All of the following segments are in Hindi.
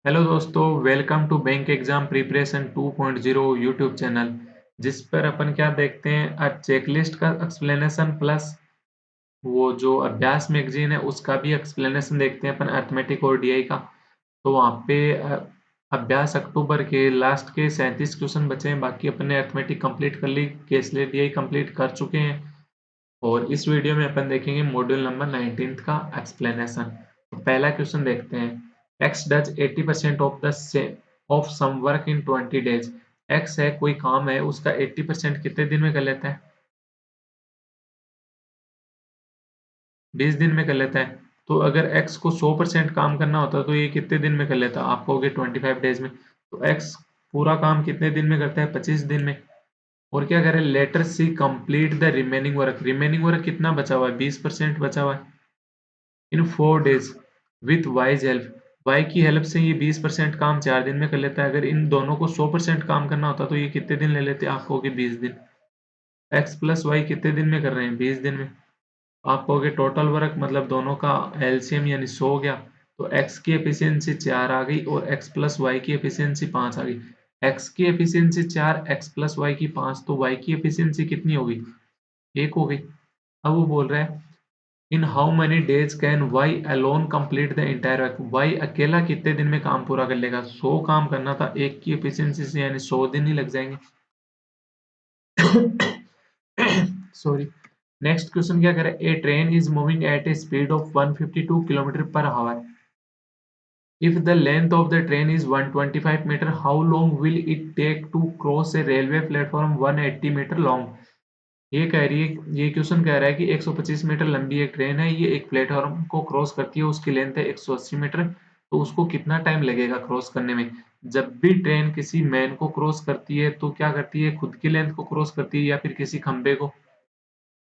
हेलो दोस्तों, welcome to bank exam preparation 2.0 YouTube channel. जिस पर अपन क्या देखते हैं, चेकलिस्ट का एक्सप्लेनेशन प्लस वो जो अभ्यास मैगजीन है उसका भी एक्सप्लेनेशन देखते हैं अपन, अर्थमेटिक और डीआई का। तो वहाँ पे अभ्यास अक्टूबर के लास्ट के 37 क्वेश्चन बचे हैं। बाकी अपन ने अर्थमेटिक कंप्लीट कर ली, केसले डीआई कंप्लीट कर चुके हैं। और इस वीडियो में अपन देखेंगे मॉड्यूल नंबर 19 का एक्सप्लेनेशन। तो पहला क्वेश्चन देखते हैं। X does 80% of the of some work in 20 days. X है, कोई काम है, उसका 80% कितने दिन में कर लेता है? 20 दिन में कर लेता है। तो अगर एक्स को 100% काम करना होता तो ये कितने दिन में कर लेता? आप कहोगे 25 डेज में। तो एक्स पूरा काम कितने दिन में करता है? 25 दिन में। और क्या करें, later C complete the remaining work. Remaining work कितना बचा हुआ है? 20% बचा हुआ है in 4 days with Y's help. Y की हेल्प से ये 20% काम 4 दिन में कर लेता है। अगर इन दोनों को 100% काम करना होता तो ये कितने दिन ले लेते? आप कहोगे 20 दिन। एक्स प्लस वाई कितने दिन में कर रहे हैं? 20 दिन में। आप कहोगे टोटल वर्क मतलब दोनों का एलसीएम यानी 100 हो गया। तो एक्स की एफिशिएंसी 4 आ गई और एक्स प्लस वाई की एफिशिएंसी 5 आ गई। एक्स की एफिशिएंसी 4, एक्स प्लस वाई की 5, तो वाई की एफिशिएंसी कितनी होगी? 1 हो गई। अब वो बोल रहा है in how many days can Y alone complete the entire work. Y अकेला कितने दिन में काम पूरा कर लेगा? 100 काम करना था, एक की एफिशिएंसी से यानी 100 दिन ही लग जाएंगे। सॉरी। नेक्स्ट क्वेश्चन क्या करे, a train is moving at a speed of 152 kilometre per hour. If the length of the train is 125 metre, how long will it take to cross a railway platform 180 metre long. ये कह रही है, ये क्वेश्चन कह रहा है कि 125 मीटर लंबी एक ट्रेन है, ये एक प्लेटफॉर्म को क्रॉस करती है, उसकी लेंथ है 180 मीटर। तो उसको कितना टाइम लगेगा क्रॉस करने में? जब भी ट्रेन किसी मैन को क्रॉस करती है तो क्या करती है? खुद की लेंथ को क्रॉस करती है या फिर किसी खंबे को।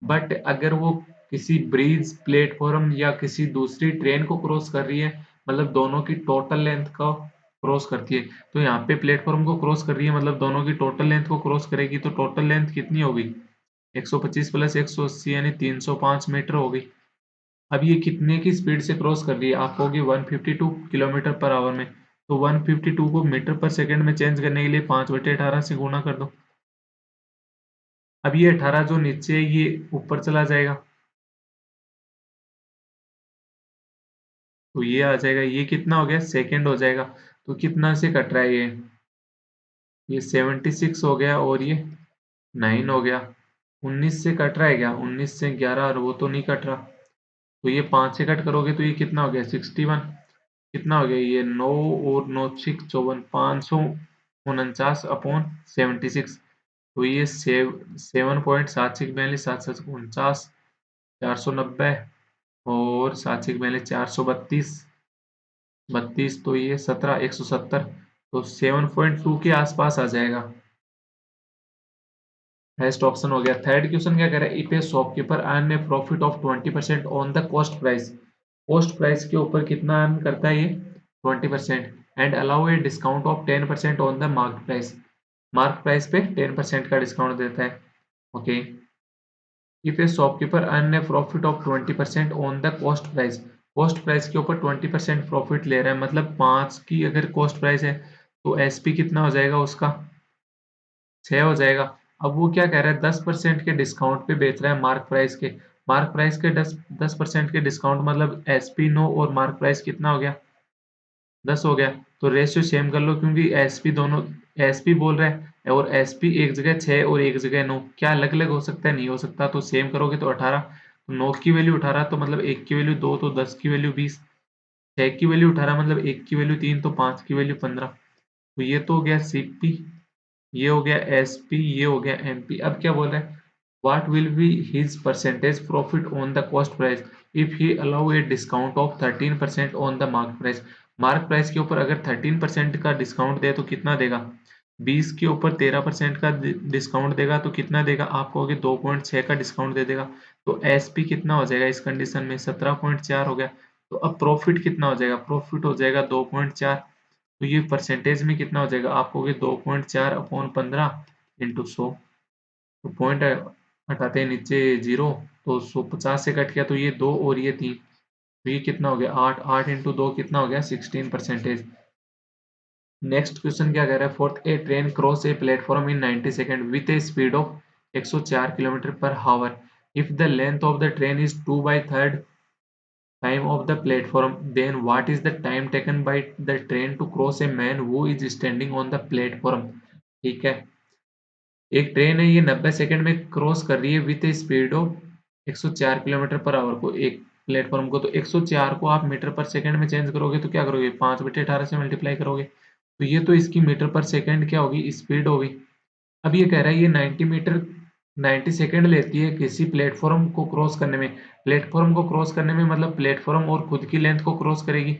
बट अगर वो किसी ब्रिज, प्लेटफॉर्म या किसी दूसरी ट्रेन को क्रॉस कर रही है, मतलब दोनों की टोटल लेंथ को क्रॉस करती है। तो यहाँ पे प्लेटफॉर्म को क्रॉस कर रही है मतलब दोनों की टोटल लेंथ को क्रॉस करेगी, तो टोटल लेंथ कितनी होगी? 125 प्लस 180 यानी 305 मीटर हो गई। अब ये कितने की स्पीड से क्रॉस कर रही है? आप कहोगे 152 किलोमीटर पर आवर में। तो 152 को मीटर पर सेकंड में चेंज करने के लिए 5/18 से गुणा कर दो। अब ये 18 जो नीचे है ये ऊपर चला जाएगा, तो ये आ जाएगा। ये कितना हो गया? सेकंड हो जाएगा। तो कितना से कट रहा है ये 76 हो गया और ये 9 हो गया। 19 से कट रहा है क्या? 19 से 11, और वो तो नहीं कट रहा। तो ये 5 से कट करोगे तो ये कितना हो गया? 61। कितना हो गया ये? 9 और 9 6 54, 549 अपॉन 76। तो ये 7.7642, 749, 490 और 742, 432, 32, तो ये 17, 170। तो 7.2 के आसपास आ जाएगा। बेस्ट ऑप्शन हो गया। थर्ड क्वेश्चन क्या कह रहा है, if A shopkeeper earn A profit of 20% on the cost price. Cost price के ऊपर कितना अर्न करता है ये? 20%। And allow a discount of 10% on the mark price. Mark price पे 10% का डिस्काउंट देता है। Okay. If A shopkeeper earn A profit of 20% on the cost price. Cost price के ऊपर 20% प्रॉफिट ले रहा है, मतलब 5 की अगर कॉस्ट प्राइस है तो एसपी कितना हो जाएगा उसका? 6 हो जाएगा। अब वो क्या कह रहा है, 10% के डिस्काउंट पे बेच रहा है मार्क प्राइस के। मार्क प्राइस के 10% के डिस्काउंट मतलब एसपी 9 और मार्क प्राइस कितना हो गया? 10 हो गया। तो रेशियो सेम कर लो क्योंकि एसपी दोनों, एसपी बोल रहा है और एसपी एक जगह 6 और एक जगह 9, क्या अलग अलग हो सकता है? नहीं हो सकता। तो सेम करोगे तो 18। तो 9 की वैल्यू 18, तो मतलब 1 की वैल्यू 2, तो 10 की वैल्यू 20। 6 की वैल्यू 18 मतलब 1 की वैल्यू 3, तो 5 की वैल्यू 15। तो ये तो हो गया सीपी, ये हो गया एसपी, ये हो गया एमपी। अब क्या बोल रहा है, what will be his percentage profit on the cost price if he allow a discount of 13% on the mark price. Mark price के ऊपर अगर 13% का डिस्काउंट दे तो कितना देगा? 20 के ऊपर 13% का डिस्काउंट देगा तो कितना देगा? आप कहोगे 2.6 का डिस्काउंट दे देगा। तो एसपी कितना हो जाएगा इस कंडीशन में? 17.4 हो गया। तो अब प्रॉफिट कितना हो जाएगा? प्रॉफिट हो जाएगा 2.4। तो ये परसेंटेज में कितना हो जाएगा? आप कहोगे 2.4 अपॉन 15 इंटू 100। तो पॉइंट हटाते हैं नीचे 0, तो 150 से कट गया तो ये 2 और ये 3। तो ये कितना हो गया? 8, 8 इंटू 2 कितना हो गया? 16%। नेक्स्ट क्वेश्चन क्या कह रहा है, fourth, a train cross a platform in 90 second with a speed of 104 kilometre per hour. If the length of the train is 2 by third time of the platform, then what is the time taken by the train to cross a man who is standing on the platform। ठीक है, एक ट्रेन है, ये 90 सेकंड में क्रॉस कर रही है with a speed of 104 kilometre per our को, एक प्लेटफॉर्म को। तो 104 को आप मीटर पर सेकंड में चेंज करोगे तो क्या करोगे, 5/18 से मल्टीप्लाई करोगे, तो ये तो इसकी मीटर पर सेकंड क्या होगी, स्पीड होगी। अब ये कह रहा है ये 90 सेकंड लेती है किसी प्लेटफॉर्म को क्रॉस करने में। प्लेटफॉर्म को क्रॉस करने में मतलब प्लेटफॉर्म और खुद की लेंथ को क्रॉस करेगी।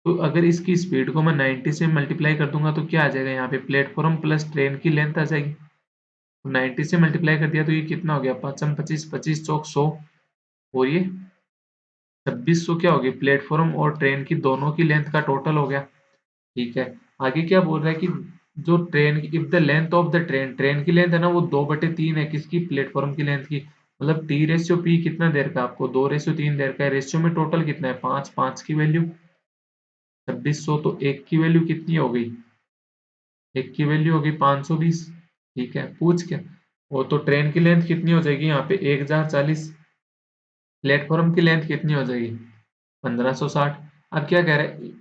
तो अगर इसकी स्पीड को मैं 90 से मल्टीप्लाई कर दूंगा तो क्या आ जाएगा, यहाँ पे प्लेटफॉर्म प्लस ट्रेन की लेंथ आ जाएगी। 90 से मल्टीप्लाई कर दिया तो ये कितना हो गया, 5×25, 25 चौक 100, और ये 2600 क्या होगी, प्लेटफॉर्म और ट्रेन की दोनों की लेंथ का टोटल हो गया। ठीक है, आगे क्या बोल रहा है कि जो ट्रेन की, if the length of the train, train की लेंथ है ना वो 2/3 है किसकी, प्लेटफॉर्म की लेंथ की। मतलब T/P कितना देर का, आपको 2/3 देर का है। रेशियो में टोटल कितना है, 5, 5 की वैल्यू 2600, तो एक की वैल्यू कितनी हो गई, एक की वैल्यू होगी 520। ठीक है, पूछ क्या, वो तो ट्रेन की लेंथ कितनी हो जाएगी यहाँ पे 1040, प्लेटफॉर्म की लेंथ कितनी हो जाएगी 1560। अब क्या कह रहे हैं,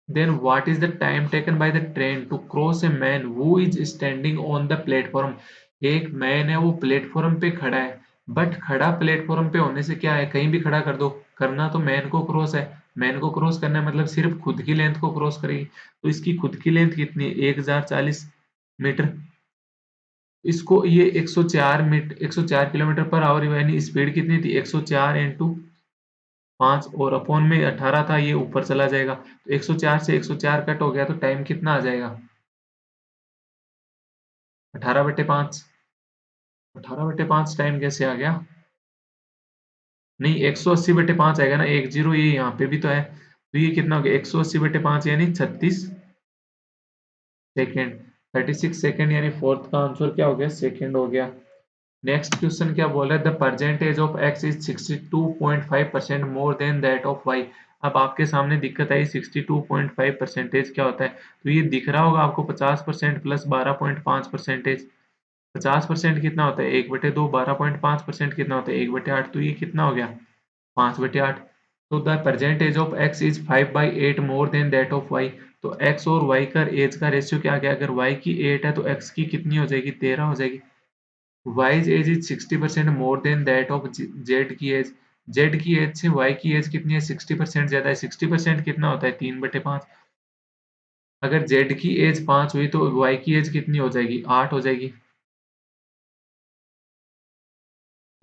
then what is the time taken by the train to cross a man who is standing on the platform। एक मैन है वो प्लेटफॉर्म पे खड़ा है, बट खड़ा प्लेटफॉर्म पे होने से क्या है, कहीं भी खड़ा कर दो, करना तो मैन को क्रॉस है। मैन को क्रॉस करना है मतलब सिर्फ खुद की लेंथ को क्रॉस करेगी, तो इसकी खुद की लेंथ कितनी है 1040 मीटर। इसको ये 104 किलोमीटर पर आवर, यानी स्पीड कितनी थी 104 इंटू 5, और अपॉन में 18 था, ये ऊपर चला जाएगा, तो 104 से 104 कट हो गया तो टाइम कितना आ जाएगा 18/5। 18/5 टाइम कैसे आ गया, नहीं 180/5 आएगा ना, एक जीरो ये यहाँ पे भी तो है, तो ये कितना हो गया 180/5 यानी 36 सेकेंड, 36 सेकेंड, यानी फोर्थ का आंसर क्या हो गया, सेकेंड हो गया। नेक्स्ट क्वेश्चन क्या बोला है, the percentage of X is 62.5% more than that of Y. अब आपके सामने दिक्कत आई 62.5 परसेंटेज क्या होता है, तो ये दिख रहा होगा आपको 50% प्लस 12.5%। 50% कितना होता है 1/2, 12.5% कितना होता है 1/8, तो ये कितना हो गया 5/8। तो the percentage of X is 5/8 more than that of Y. तो एक्स और वाई का एज का रेशियो क्या आ गया, अगर वाई की 8 है तो एक्स की कितनी हो जाएगी 13 हो जाएगी। Y's age is 60% more than that of Z की एज। जेड की एज से वाई की एज कितनी है 60% ज्यादा है। 60% कितना होता है 3/5। अगर जेड की एज 5 हुई तो वाई की एज कितनी हो जाएगी 8 हो जाएगी।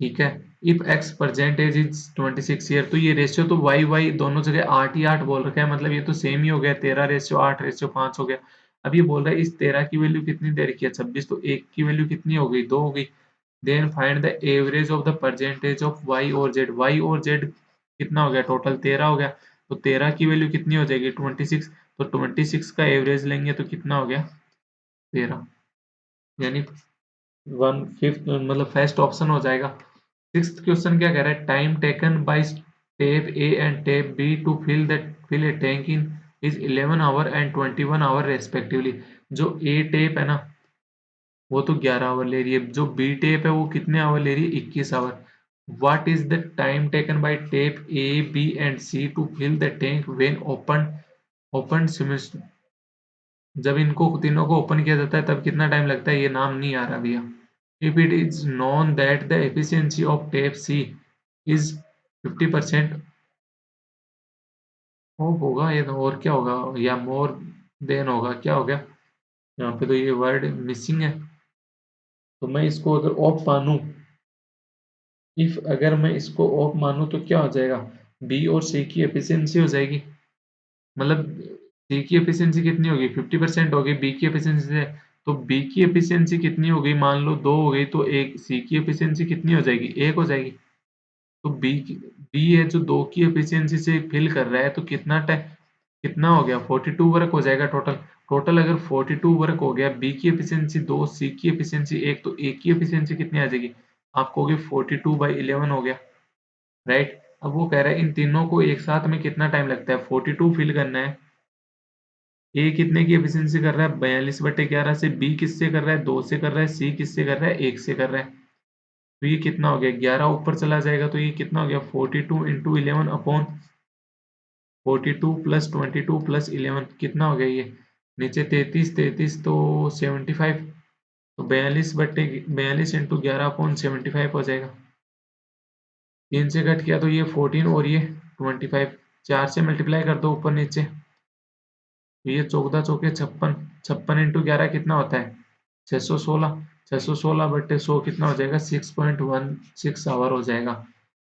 ठीक है, if x percentage is 26 year, तो ये रेशियो तो वाई वाई दोनों जगह 8 ही 8 बोल रखा है, मतलब ये तो सेम ही हो गया, 13/8/5 हो गया। अब ये बोल रहा है इस 13 की वैल्यू कितनी दे रखी है 26, तो एक की वैल्यू कितनी हो गई 2 हो गई। Then find the average of the percentage of Y और जेड। वाई और जेड कितना हो गया टोटल 13 हो गया, तो 13 की वैल्यू कितनी हो जाएगी 26, तो 26 का एवरेज लेंगे तो कितना हो गया 13, यानी 1/5, मतलब फर्स्ट ऑप्शन हो जाएगा। सिक्स्थ क्वेश्चन क्या कह रहा है, time taken by tap A and tap B to fill a tank in is 11 hour and 21 hour respectively. जो ए टेप है ना वो तो 11 आवर ले रही है, जो बी टेप है वो कितने आवर ले रही है 21 hour. What is the time taken by tap A B and C to fill the tank when open जब इनको तीनों को ओपन किया जाता है तब कितना टाइम लगता है, ये नाम नहीं आ रहा भैया। If it is known that the efficiency of tap C is 50% of होगा, ये तो और क्या होगा, या मोर देन होगा, क्या हो गया यहाँ पे, तो ये वर्ड मिसिंग है। तो मैं इसको अगर ऑफ मानूं, इफ अगर मैं इसको ऑफ मानूं तो क्या हो जाएगा, बी और सी की एफिशिएंसी हो जाएगी, मतलब सी की एफिशिएंसी कितनी होगी 50% होगी बी की एफिशिएंसी से। तो बी की एफिशिएंसी कितनी हो गई, मान लो 2 हो गई, तो एक सी की एफिशिएंसी कितनी हो जाएगी 1 हो जाएगी। तो बी है जो 2 की एफिशिएंसी से फिल कर रहा है, तो कितना टाइम, कितना हो गया 42 वर्क हो जाएगा टोटल। टोटल अगर 42 वर्क हो गया, बी की एफिशिएंसी 2, सी की एफिशिएंसी 1, तो ए की एफिशिएंसी कितनी आ जाएगी आपको होगी 42/11 हो गया, राइट। अब वो कह रहा है इन तीनों को एक साथ में कितना टाइम लगता है 42 फिल करना है, ए कितने की एफिशिएंसी कर रहा है 42/11 से, बी किससे कर रहा है 2 से कर रहा है, सी किससे कर रहा है 1 से कर रहा है। तो ये कितना हो गया 11 ऊपर चला जाएगा तो ये कितना हो गया 42 इंटू 11 अपॉन 42 प्लस 22 प्लस 11 कितना हो गया ये नीचे 33 33 तो 75 तो 42 इंटू 11 अपॉन 75 हो जाएगा। 3 से कट किया तो ये 14 और ये 25 4 से मल्टीप्लाई कर दो ऊपर नीचे तो ये 14 चौके 56 56 इंटू 11 कितना होता है 616 616/100 कितना हो जाएगा 6.16 आवर हो जाएगा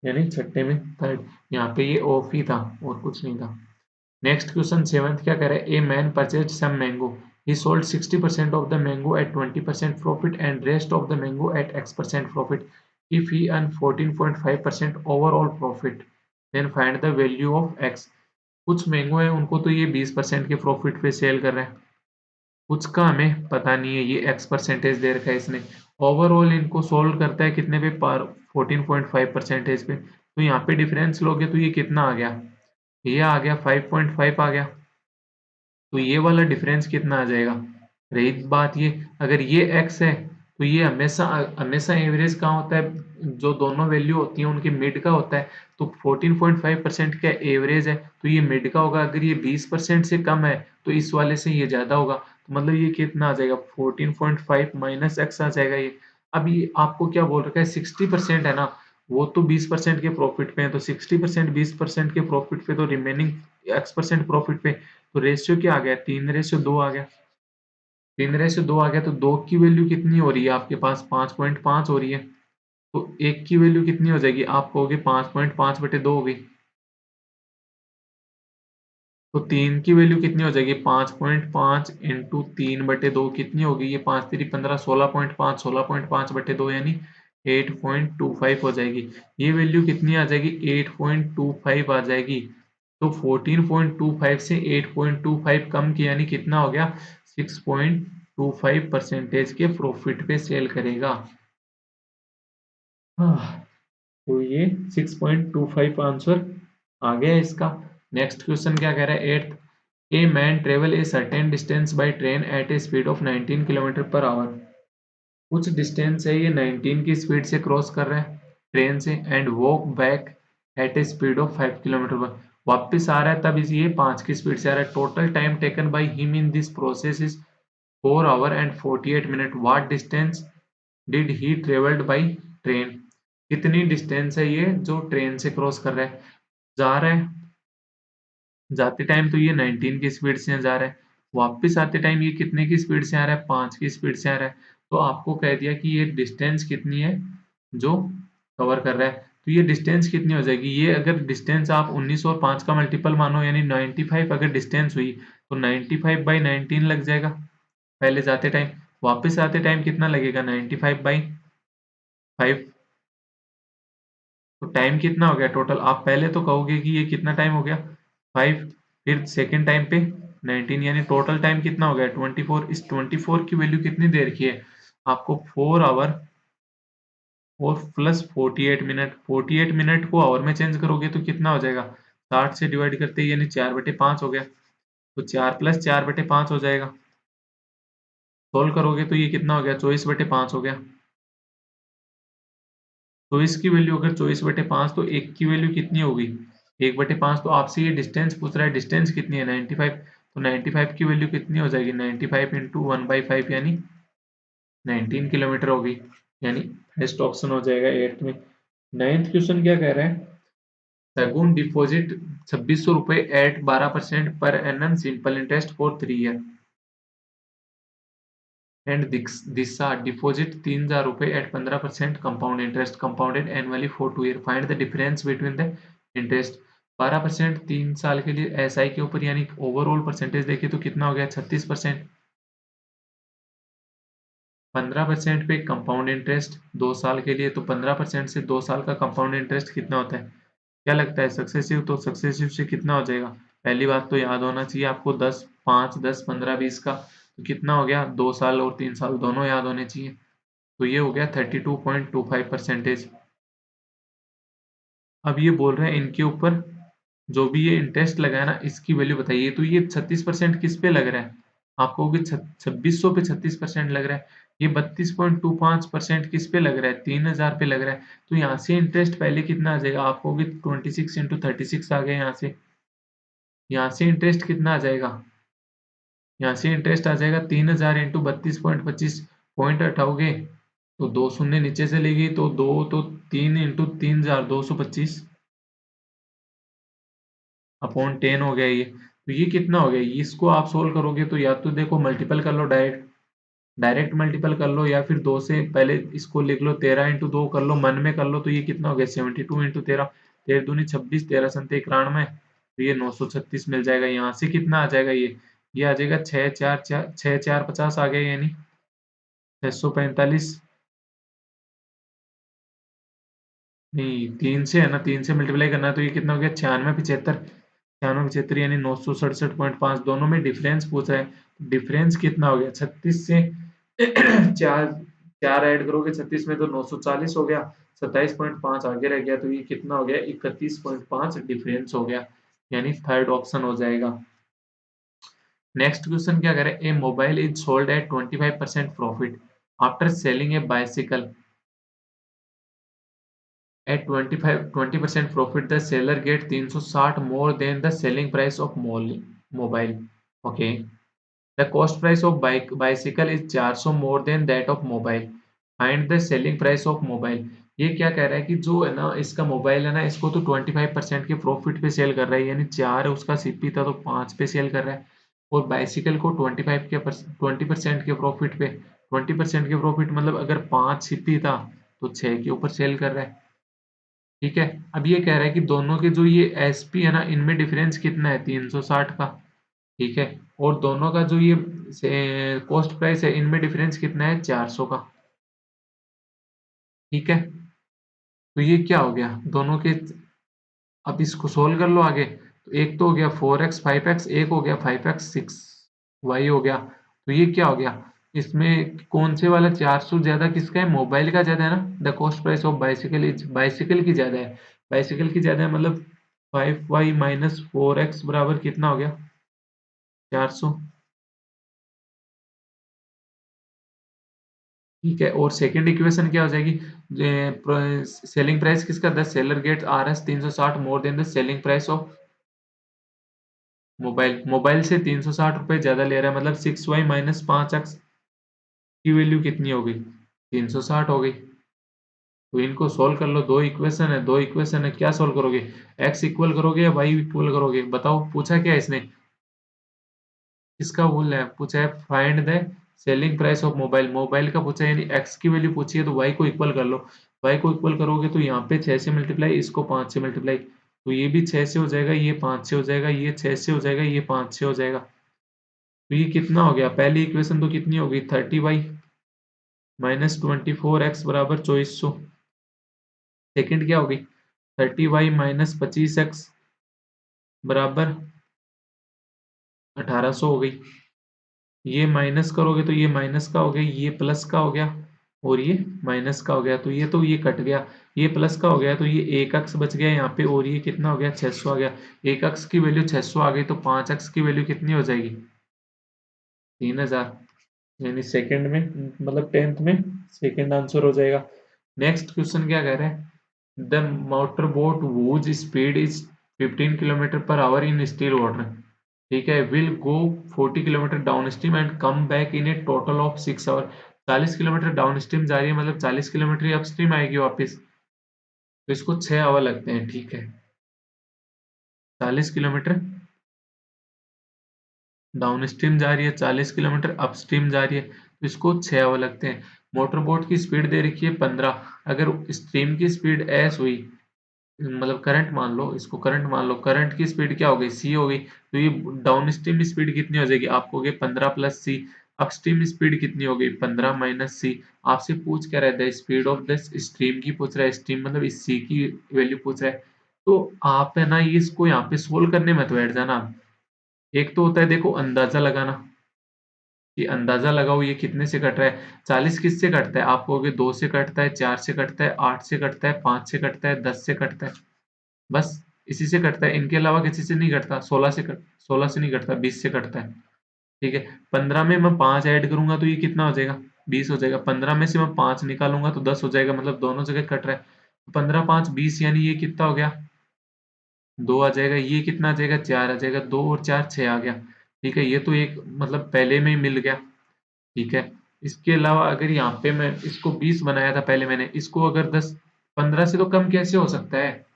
यानी छठे में थर्ड। यहाँ पे ये ऑफ ही था और कुछ नहीं था। नेक्स्ट क्वेश्चन सेवंथ क्या कह रहा है a man purchase some mango he sold 60% of the mango at 20% profit and rest of the mango at x% profit if he earn 14.5% overall profit then find the value of x। कुछ मैंगो है उनको तो ये 20% के प्रॉफिट पे सेल कर रहा है, कुछ का हमें पता नहीं है, ये एक्स परसेंटेज दे रखा है इसने। ओवरऑल इनको सोल्व करता है कितने पे पर 14.5% पे, तो यहाँ पे डिफरेंस लोगे तो ये कितना आ गया, ये आ गया 5.5 आ गया। तो ये वाला डिफरेंस कितना आ जाएगा। रही बात ये अगर ये x है तो ये हमेशा हमेशा एवरेज कहाँ होता है, जो दोनों वैल्यू होती हैं उनके मिड का होता है। तो 14.5% का एवरेज है तो ये मिड का होगा, अगर ये 20% से कम है तो इस वाले से ये ज्यादा होगा, तो मतलब ये कितना आ जाएगा 14.5 माइनस एक्स आ जाएगा ये। अब ये आपको क्या बोल रखा है 60% है ना, वो तो 20% के प्रॉफिट पे है, तो 60% 20% के प्रॉफिट पे तो रिमेनिंग x% प्रॉफिट पे, तो रेशियो क्या आ गया 3:2 आ गया। 3:2 आ गया तो दो की वैल्यू कितनी हो रही है आपके पास 5.5 हो रही है, तो एक की वैल्यू कितनी हो जाएगी आप कहोगे 5.5/2 हो गई, तो तीन की वैल्यू कितनी हो जाएगी 5.5 इंटू 3/2 कितनी होगी, ये 5×3 = 15 16.5 16.5/2 यानी 8.25 हो जाएगी। ये वैल्यू कितनी आ जाएगी 8.25 आ जाएगी। तो 14.25 से 8.25 कम किया यानी कितना हो गया 6.25% के प्रॉफिट पे सेल करेगा। हाँ, तो ये 6.25 आंसर आ गया इसका। नेक्स्ट क्वेश्चन क्या कह रहा है eighth a man travel A certain distance by train eight a speed of 19 kilometre per our. कुछ डिस्टेंस है ये 19 की स्पीड से क्रॉस कर रहा है ट्रेन से and walk back at a speed of 5 kilometre पर, वापस आ रहा है तब ये 5 की स्पीड से आ रहा है। Total time taken by him in this process is 4 our and 48 minute. What distance did he travelled by train. कितनी डिस्टेंस है ये जो ट्रेन से क्रॉस कर रहा है, जा रहा है जाते टाइम तो ये 19 की स्पीड से जा रहा है, वापस आते टाइम ये कितने की स्पीड से आ रहा है 5 की स्पीड से आ रहा है। तो आपको कह दिया कि ये डिस्टेंस कितनी है जो कवर कर रहा है, तो ये डिस्टेंस कितनी हो जाएगी, ये अगर डिस्टेंस आप 19 और 5 का मल्टीपल मानो यानी 95 अगर डिस्टेंस हुई तो 95/19 लग जाएगा पहले जाते टाइम, वापस आते टाइम कितना लगेगा 95/5। तो टाइम कितना हो गया टोटल, आप पहले तो कहोगे कि ये कितना टाइम हो गया 5, फिर सेकेंड टाइम पे 19 यानी टोटल टाइम कितना हो गया 24। इस 24 की वैल्यू कितनी दे रखी है आपको 4 आवर और प्लस 48 मिनट, 48 मिनट को आवर में चेंज करोगे तो कितना हो जाएगा 60 से डिवाइड करते ही यानी 4/5 हो गया, तो 4 + 4/5 हो जाएगा। सोल्व करोगे तो ये कितना हो गया 24/5 हो गया। 24 की वैल्यू अगर 24/5 तो एक की वैल्यू कितनी होगी 1/5, तो आपसे ये डिस्टेंस पूछ रहा है डिस्टेंस कितनी है 95, तो 95 की वैल्यू कितनी हो जाएगी 95 इंटू 1/5 यानी 19 किलोमीटर होगी, यानी बेस्ट ऑप्शन हो जाएगा एट्थ में। नाइन्थ क्वेश्चन क्या कह रहा है सगुन डिपॉजिट 2600 रुपए at 12% per annum simple interest for 3 year and Disha deposit 3000 रुपए at 15% compound interest compounded annually for 2 year, find the difference between the interest. 12% 3 साल के लिए एसआई के ऊपर यानी ओवरऑल परसेंटेज देखे तो कितना हो गया 36%। 15% पे कंपाउंड इंटरेस्ट 2 साल के लिए, तो 15% से 2 साल का कंपाउंड इंटरेस्ट कितना होता है, क्या लगता है सक्सेसिव, तो सक्सेसिव से कितना हो जाएगा। पहली बात तो याद होना चाहिए आपको 10 5 10 15 20 का, तो कितना हो गया 2 साल और 3 साल दोनों याद होने चाहिए, तो ये हो गया 32.25%। अब ये बोल रहे हैं इनके ऊपर जो भी ये इंटरेस्ट लगा है ना, इसकी वैल्यू बताइए। तो ये 36% किस पे लग रहा है? आप कहोगे 2600 पे 36% लग रहा है। ये 32.25% किस पे लग रहा है? 3000 पे लग रहा है। तो यहाँ से इंटरेस्ट पहले कितना आ जाएगा? आप कहोगे 26 इंटू 36 आ गया यहाँ से। यहाँ से इंटरेस्ट कितना आ जाएगा? यहाँ से इंटरेस्ट आ जाएगा 3000 इंटू 32.25, पॉइंट हटाओगे तो दो शून्य नीचे से लेगी, तो दो, तो 3 इंटू 3000 225 अपॉन 10 हो गया ये। तो ये कितना हो गया? इसको आप सोल्व करोगे तो या तो देखो मल्टीपल कर लो, डायरेक्ट डायरेक्ट मल्टीपल कर लो, या फिर दो से पहले इसको लिख लो, 13 इंटू 2 कर लो, मन में कर लो। तो ये कितना हो गया? 72 इंटू 13, 13 दूनी 26, 13 संते 91, तो ये 936 मिल जाएगा। यहाँ से कितना आ जाएगा? ये आ जाएगा 6 4 50 आ गया, यानी 645। नहीं, 3 से मल्टीप्लाई करना है, तो ये कितना हो गया? 96 75, 96 75 यानी 967.5। दोनों में डिफरेंस पूछ रहा है। डिफरेंस कितना हो गया? 36 से चार चार ऐड करोगे 36 में तो 940 हो गया, 27.5 आगे रह गया, तो ये कितना हो गया? 31.5 डिफरेंस हो गया, यानी थर्ड ऑप्शन हो जाएगा। नेक्स्ट क्वेश्चन क्या करें? A mobile is sold at 25% profit after selling a bicycle at 20% profit. The seller get 360 more than the selling price of mobile. Okay. The cost price of bicycle is 400 more than that of mobile. Find the selling price of mobile. ये क्या कह रहा है कि जो है ना इसका मोबाइल है ना, इसको तो 25% के प्रॉफिट पे सेल कर रहा है, यानी 4 उसका सीपी था तो 5 पे सेल कर रहा है। और बाइसिकल को 20% के प्रॉफिट पे, 20% के प्रॉफिट मतलब अगर 5 सीपी था तो 6 के ऊपर सेल कर रहा है। ठीक है। अब ये कह रहा है कि दोनों के जो ये एसपी है ना, इनमें डिफरेंस कितना है? 360 का। ठीक है। और दोनों का जो ये कॉस्ट प्राइस है, इनमें डिफरेंस कितना है? 400 का। ठीक है। तो ये क्या हो गया? दोनों के, अब इसको सोल्व कर लो आगे। तो एक तो हो गया 4x 5x, एक हो गया 5x 6y हो गया। तो ये क्या हो गया? इसमें कौन से वाला 400 ज्यादा किसका है? मोबाइल का ज्यादा है ना। The cost price of bicycle is, bicycle की ज्यादा है। बाइसिकल की ज्यादा है मतलब 5y माइनस 4x बराबर कितना हो गया? 400। ठीक है। और सेकंड इक्वेशन क्या हो जाएगी? सेलिंग प्राइस किसका? The seller gates R S 360 more than the selling price of mobile. Mobile से 360 रुपए ज्यादा ले रहा है, मतलब 6y माइनस 5x की वैल्यू कितनी हो गई? 360 हो गई। तो इनको सोल्व कर लो। दो इक्वेशन है, दो इक्वेशन है, क्या सोल्व करोगे? x इक्वल करोगे या y इक्वल करोगे? बताओ, पूछा क्या है इसने? इसका बोल है, पूछा है find the selling price of mobile. Mobile का पूछा है, यानी x की वैल्यू पूछी है, तो y को इक्वल कर लो। y को इक्वल करोगे तो यहाँ पे 6 से मल्टीप्लाई, इसको 5 से मल्टीप्लाई, तो ये भी 6 से हो जाएगा, ये 5 से हो जाएगा, ये 6 से हो जाएगा, ये 5 से हो जाएगा। तो ये कितना हो गया? पहली इक्वेशन तो कितनी होगी? 30y माइनस 24x बराबर 2400। सेकंड क्या होगी? 30y माइनस 25x बराबर 1800 हो गई। ये माइनस करोगे तो ये माइनस का हो गया, ये प्लस का हो गया, और ये माइनस का हो गया, तो ये कट गया। ये प्लस का हो गया तो ये एक अक्स बच गया यहाँ पे, और ये कितना हो गया? 600 आ गया। एक अक्स की वैल्यू 600 आ गई, तो 5 अक्स की वैल्यू कितनी हो जाएगी? 3000। यानी सेकंड में, मतलब 10th में सेकंड आंसर हो जाएगा। नेक्स्ट क्वेश्चन क्या कह रहा है? The motor boat whose speed is 15 kilometre per hour in still water, ठीक है, will go 40 kilometre down stream and come back in a total of 6 hour. 40 kilometre down stream जा रही है, मतलब 40 किलोमीटर ही अपस्ट्रीम आएगी वापस, तो इसको 6 आवर लगते हैं। ठीक है। 40 किलोमीटर डाउन स्ट्रीम जा रही है, 40 किलोमीटर अपस्ट्रीम जा रही है, तो इसको 6 आवर लगते हैं। मोटर बोट की स्पीड दे रखी है 15। अगर स्ट्रीम की स्पीड एस हुई, मतलब करंट मान लो, इसको करंट मान लो, करंट की स्पीड क्या हो गई? सी हो गई, तो ये डाउन स्ट्रीम स्पीड कितनी हो जाएगी? आप कहोगे 15 प्लस सी। अपस्ट्रीम स्पीड कितनी हो गई? 15 माइनस सी। आपसे पूछ क्या रहता है? स्पीड ऑफ द स्ट्रीम की पूछ रहा है, स्ट्रीम मतलब इस सी की वैल्यू पूछ रहा है। तो आप है ना, ये इसको यहाँ पे सोल्व करने मत बैठ जाना। एक तो होता है देखो अंदाजा लगाना, कि अंदाजा लगाओ ये कितने से कट रहा है। 40 किससे कटता है? आप कहोगे 2 से कटता है, 4 से कटता है, 8 से कटता है, 5 से कटता है, 10 से कटता है। बस इसी से कटता है, इनके अलावा किसी से नहीं कटता। 16 से नहीं कटता, 20 से कटता है। ठीक है, 15 में मैं 5 ऐड करूंगा तो ये कितना हो जाएगा, 20 हो जाएगा। 15 में से मैं 5 निकालूंगा तो 10 हो जाएगा, मतलब दोनों जगह कट रहा है। 15 5 20, यानी ये कितना हो गया, 2 आ जाएगा। ये कितना आ जाएगा, 4 आ जाएगा। 2 और 4 6 आ गया। ठीक है, ये तो एक मतलब पहले में ही मिल गया। ठीक है, इसके अलावा अगर यहाँ पे मैं इसको 20 बनाया था पहले मैंने, इसको अगर 10, 15 से तो कम कैसे हो सकता है?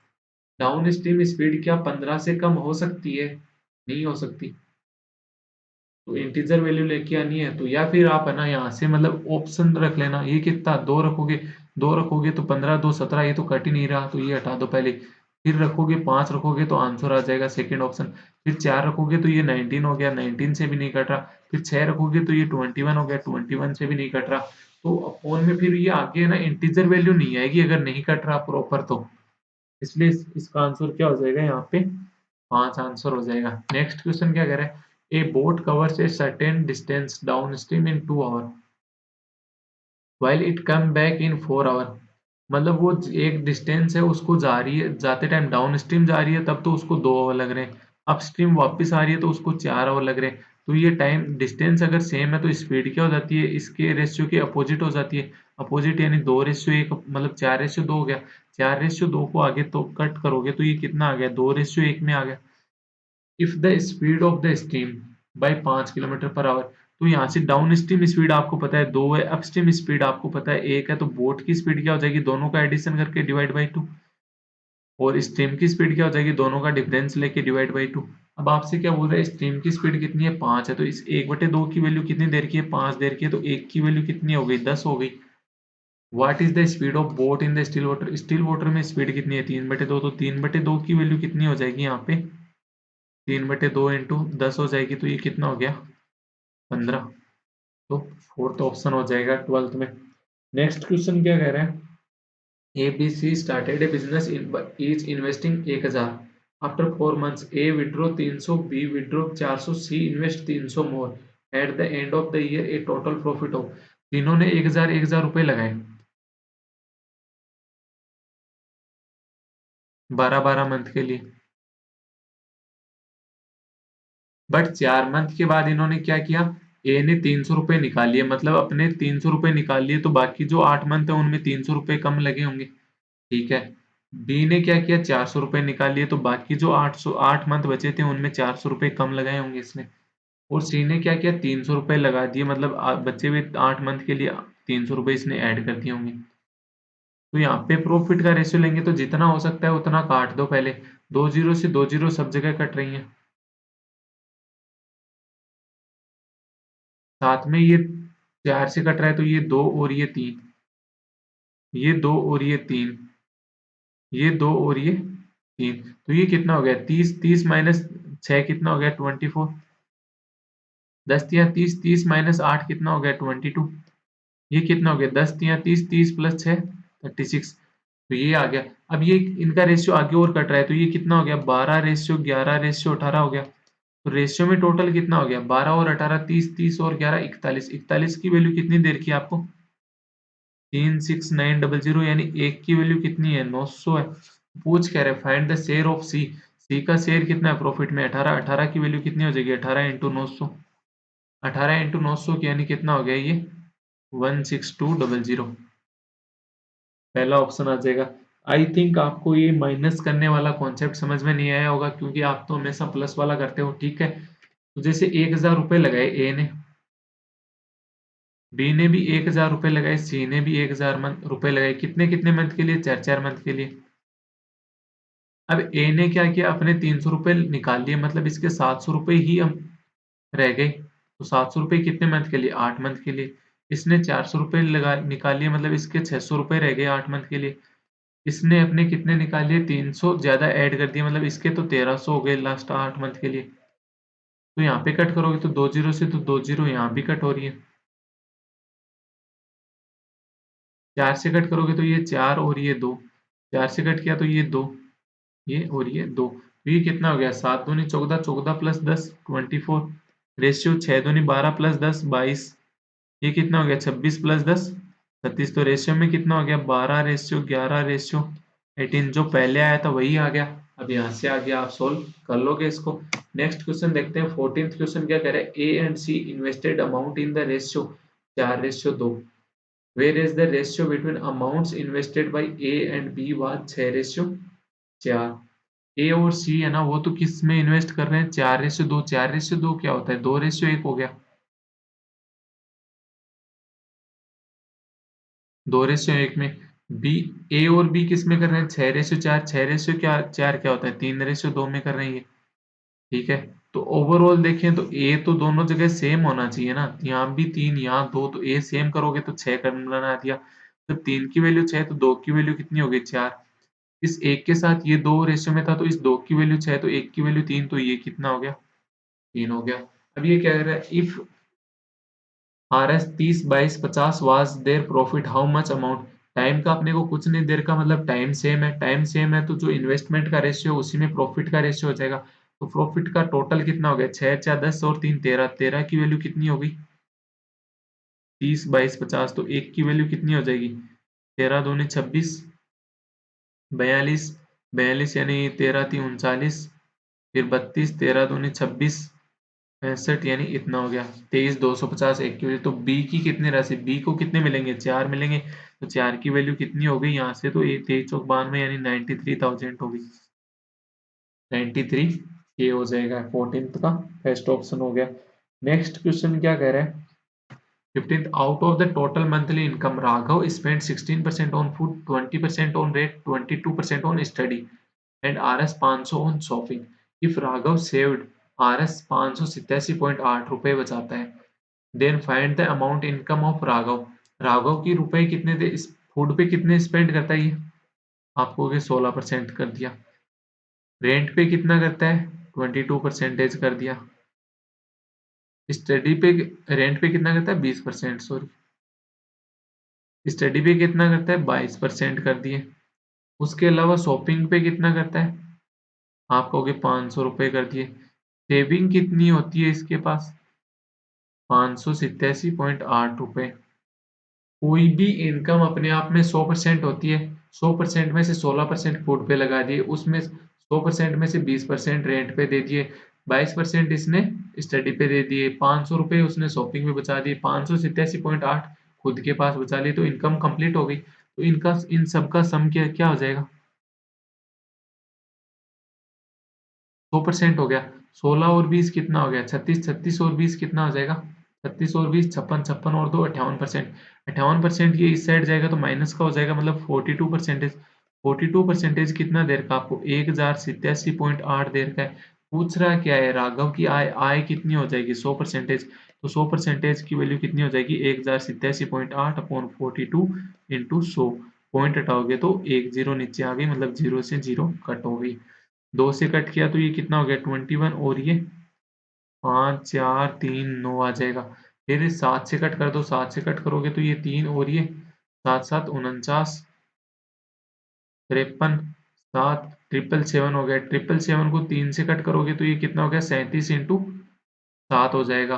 डाउन स्ट्रीम स्पीड क्या 15 से कम हो सकती है? नहीं हो सकती। तो इंटीजर वैल्यू लेके आनी है तो, या फिर आप है ना यहाँ से मतलब ऑप्शन रख लेना। ये कितना, 2 रखोगे, 2 रखोगे तो 15 2 17, ये तो कट ही नहीं रहा, तो ये हटा दो पहले। फिर रखोगे 5 रखोगे तो आंसर आ जाएगा सेकंड ऑप्शन। फिर 4 रखोगे तो ये 19 हो गया, 19 से भी नहीं कट रहा। फिर 6 रखोगे तो ये 21 हो गया, 21 से भी नहीं कट रहा। तो अपॉन में फिर ये आगे ना इंटीजर वैल्यू नहीं आएगी अगर नहीं कट रहा प्रॉपर तो। इसलिए इसका आंसर क्या हो जाएगा यहाँ पे, 5 आंसर हो जाएगा। नेक्स्ट क्वेश्चन क्या कह रहा है, a boat covers a certain distance down stream in 2 hour while it come back in 4 hour. मतलब वो एक डिस्टेंस है, उसको जा रही है, जाते टाइम डाउन स्ट्रीम जा रही है तब तो उसको 2 आवर लग रहे हैं, अप स्ट्रीम वापस आ रही है तो उसको 4 आवर लग रहे हैं। तो ये टाइम डिस्टेंस अगर सेम है तो स्पीड क्या हो जाती है, इसके रेशियो के अपोजिट हो जाती है। अपोजिट यानी 2:1, मतलब 4:2 हो गया। 4:2 को आगे तो कट करोगे तो ये कितना आ गया, 2:1 में आ गया। If the speed of the stream by 5 kilometre per our. तो यहाँ से डाउन स्ट्रीम स्पीड आपको पता है 2 है, अप स्ट्रीम स्पीड आपको पता है 1 है, तो बोट की स्पीड क्या हो जाएगी, दोनों का एडिशन करके डिवाइड बाई 2। और स्ट्रीम की स्पीड क्या हो जाएगी, दोनों का डिफरेंस लेके डिवाइड बाई 2। अब आपसे क्या बोल रहा है, स्ट्रीम की स्पीड कितनी है, 5 है, तो इस 1/2 की वैल्यू कितनी देर की है, 5 देर की है, तो 1 की वैल्यू कितनी हो गई, 10 हो गई। What is the speed of boat in the still water. Still water में स्पीड कितनी है, 3/2, तो 3/2 की वैल्यू कितनी हो जाएगी यहाँ पे, 3/2 इंटू 10 हो जाएगी, तो ये कितना हो गया, 15। तो फोर्थ ऑप्शन हो जाएगा 12th में। नेक्स्ट क्वेश्चन क्या कह रहा है, A B C started a business is investing 1000। After 4 months A withdraw 300, B withdraw 400, C invest 300 more. At the end of the year a total profit हो। तीनों ने 1000 रुपए लगाए 12 मंथ के लिए। बट 4 मंथ के बाद इन्होंने क्या किया, ए ने 300 रुपए निकाल लिए, मतलब अपने 300 रुपए निकाल लिए, तो बाकी जो 8 मंथ है उनमें 300 रुपए कम लगे होंगे। ठीक है, बी ने क्या किया, 400 रुपए निकाल लिए, तो बाकी जो 8 मंथ बचे थे उनमें 400 रुपए कम लगाए होंगे इसने। और सी ने क्या किया, 300 रुपए लगा दिए, मतलब बचे हुए 8 मंथ के लिए 300 रुपए इसने ऐड कर दिए होंगे। तो यहाँ पे प्रॉफिट का रेशियो लेंगे तो जितना हो सकता है उतना काट दो पहले। 2 जीरो से 2 जीरो सब जगह कट रही है, साथ में ये 4 से कट रहा है तो ये 2 और ये 3, ये 2 और ये 3, ये 2 और ये 3, तो ये कितना हो गया, 30, 30 माइनस 6 कितना हो गया, 24। 10 तिया 30, 30 माइनस 8 कितना हो गया, 22। ये कितना हो गया, 10 तिया 30, 30 प्लस 6 36। तो ये आ गया। अब ये इनका रेशियो आगे और कट रहा है तो ये कितना हो गया, 12:11:18 हो गया। तो रेशियो में टोटल कितना हो गया, 12 और 18 30, 30 और 11 41। 41 की वैल्यू कितनी देर की है आपको, 36900, यानी एक की वैल्यू कितनी है, 900 है। पूछ कह रहे फाइंड द शेयर ऑफ सी। सी का शेयर कितना है प्रॉफिट में, 18। 18 की वैल्यू कितनी हो जाएगी, 18 × 900। 18 × 900 की यानी कितना हो गया ये, 16200। पहला ऑप्शन आ जाएगा। आई थिंक आपको ये माइनस करने वाला कॉन्सेप्ट समझ में नहीं आया होगा, क्योंकि आप तो हमेशा प्लस वाला करते हो। ठीक है, तो जैसे 1000 रुपए लगाए ए ने, बी ने भी 1000 रुपए लगाए, सी ने भी 1000 रुपए लगाए, कितने कितने मंथ के लिए, 4 4 मंथ के लिए। अब ए ने क्या किया, अपने 300 रुपए निकाल लिए, मतलब इसके 700 रुपए ही हम रह गए। तो 700 रुपए कितने मंथ के लिए, 8 मंथ के लिए। इसने 400 रुपए लगा निकाल लिए, मतलब इसके 600 रुपए रह गए 8 मंथ के लिए। इसने अपने कितने निकाल लिए, 300 ज्यादा ऐड कर दिए, मतलब इसके तो 1300 हो गए लास्ट 8 मंथ के लिए। तो यहाँ पे कट करोगे तो 2 जीरो से, तो 2 जीरो यहाँ भी कट हो रही है। 4 से कट करोगे तो ये 4 और ये 2, 4 से कट किया तो ये 2, ये और ये 2, तो ये कितना हो गया, 7 दूनी 14, 14 प्लस 10 24। रेशियो 6 दूनी 12 प्लस 10 22। ये कितना हो गया, 26 प्लस 10 36। तो रेशियो में कितना हो गया, 12:11:18, जो पहले आया था वही आ गया। अब यहाँ से आगे आप सोल्व कर लोगे इसको। नेक्स्ट क्वेश्चन देखते हैं। 14th क्वेश्चन क्या कह रहा है, A and C invested amount in the ratio 4:2, where is the ratio between amounts invested by A and B was 6:4। A और सी है ना, वो तो किस में इन्वेस्ट कर रहे हैं, 4:2। 4:2 क्या होता है, 2:1 हो गया। 2:1 में बी, ए और बी किस में कर रहे हैं, 6:4। 6:4 क्या होता है, 3:2 में कर रहे हैं ये। ठीक है, तो ओवरऑल देखें तो ए तो दोनों जगह सेम होना चाहिए ना, यहाँ भी 3 यहाँ 2, तो ए सेम करोगे तो 6 करना बना दिया। जब 3 की वैल्यू 6 तो 2 की वैल्यू कितनी हो गई, 4। इस एक के साथ ये 2 रेशियो में था, तो इस 2 की वैल्यू 6 तो 1 की वैल्यू 3, तो ये कितना हो गया, 3 हो गया। अब ये क्या कह रहा है, if RS 30 22 50 was their profit how much amount. Time का अपने को कुछ नहीं, देर का मतलब टाइम सेम है। टाइम सेम है तो जो इन्वेस्टमेंट का रेशियो उसी में प्रॉफिट का रेशियो हो जाएगा। तो प्रॉफिट का टोटल कितना हो गया, 6 4 10 और 3 13। 13 की वैल्यू कितनी होगी, 30 22 50, तो 1 की वैल्यू कितनी हो जाएगी, 13 दूनी 26, 42 42 यानी 13 3 39, फिर 32 13 दूनी 26, 65 यानी इतना हो गया। 23 250 1 की वैल्यू। तो बी की कितनी राशि, बी को कितने मिलेंगे, 4 मिलेंगे। तो 4 की वैल्यू कितनी हो गई यहाँ से, तो 23 चौक 92 यानी 93,000 होगी। 93 ये हो जाएगा 14th का फर्स्ट ऑप्शन हो गया। नेक्स्ट क्वेश्चन क्या कह रहा है, 15th out of the total monthly income Raghav spend 16% on food, 20% on rate, 22% on study and RS 500 on shopping. If Raghav saved RS 587.8 रुपए बचाता है, then find the amount income of Raghav. Raghav की रुपए कितने थे, इस फूड पे कितने स्पेंड करता है ये, आपको 16% कर दिया। रेंट पे कितना करता है, 22% कर दिया। स्टडी पे, रेंट पे कितना करता है, 20%, सॉरी। स्टडी पे कितना करता है, 22% कर दिए। उसके अलावा शॉपिंग पे कितना करता है, आप कहोगे 500 रुपये कर दिए। सेविंग कितनी होती है इसके पास, 587.8 रुपये। कोई भी इनकम अपने आप में 100% होती है। 100% में से 16% फूड पे लगा दिए, उसमें 100% में से 20% रेंट पे दे दिए, 22% इसने स्टडी पे दे दिए, 500 रुपये उसने शॉपिंग में बचा दिए, 587.8 खुद के पास बचा लिए, तो इनकम कंप्लीट हो गई। तो इनका इन सबका सम क्या क्या हो जाएगा, 100% हो गया। 16 और 20 कितना हो गया, 36। 36 और 20 कितना हो जाएगा, 36 और 20 56। 56 और 2 58%। 58% ये इस साइड जाएगा तो माइनस का हो जाएगा, मतलब 42%। 42% कितना देर का, आपको 1087.8 देर का है। पूछ रहा क्या है, राघव की आय, आय कितनी हो जाएगी, 100%। तो 100% की वैल्यू कितनी हो जाएगी, 1087.8 अपॉन 42 इंटू 100। पॉइंट हटाओगे तो 1 जीरो नीचे आ गई, मतलब 0 से 0 कट हो गई। 2 से कट किया तो ये कितना हो गया, 21, और ये 5 4 3 9 आ जाएगा। फिर 7 से कट कर दो, 7 से कट करोगे तो ये 3, और ये 7 7 49, 53, 7 ट्रिपल 7 हो गया। ट्रिपल 7 को 3 से कट करोगे तो ये कितना हो गया, 37 इंटू 7 हो जाएगा।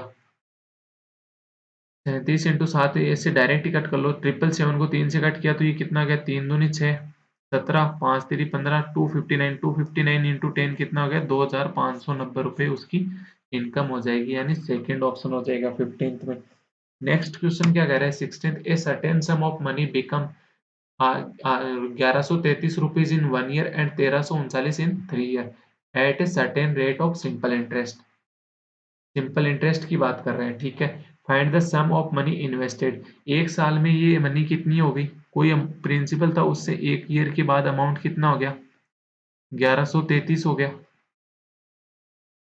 37 इंटू 7 ऐसे डायरेक्ट ही कट कर लो। 777 को 3 से कट किया तो ये कितना आ गया, 3 दूनी 6, 17, 5 3 15, 259। 259 इंटू 10 कितना हो गया, 2,590 रुपये उसकी इनकम हो जाएगी, यानी सेकंड ऑप्शन हो जाएगा 15th में। नेक्स्ट क्वेश्चन क्या कह रहा है, 16th, a certain sum of money become 1133 in 1 year and 1339 in 3 year at a certain rate of simple interest. Simple interest की बात कर रहे हैं, ठीक है। Find the sum of money invested. एक साल में ये मनी कितनी हो गई, कोई प्रिंसिपल था, उससे 1 ईयर के बाद अमाउंट कितना हो गया, 1133 हो गया।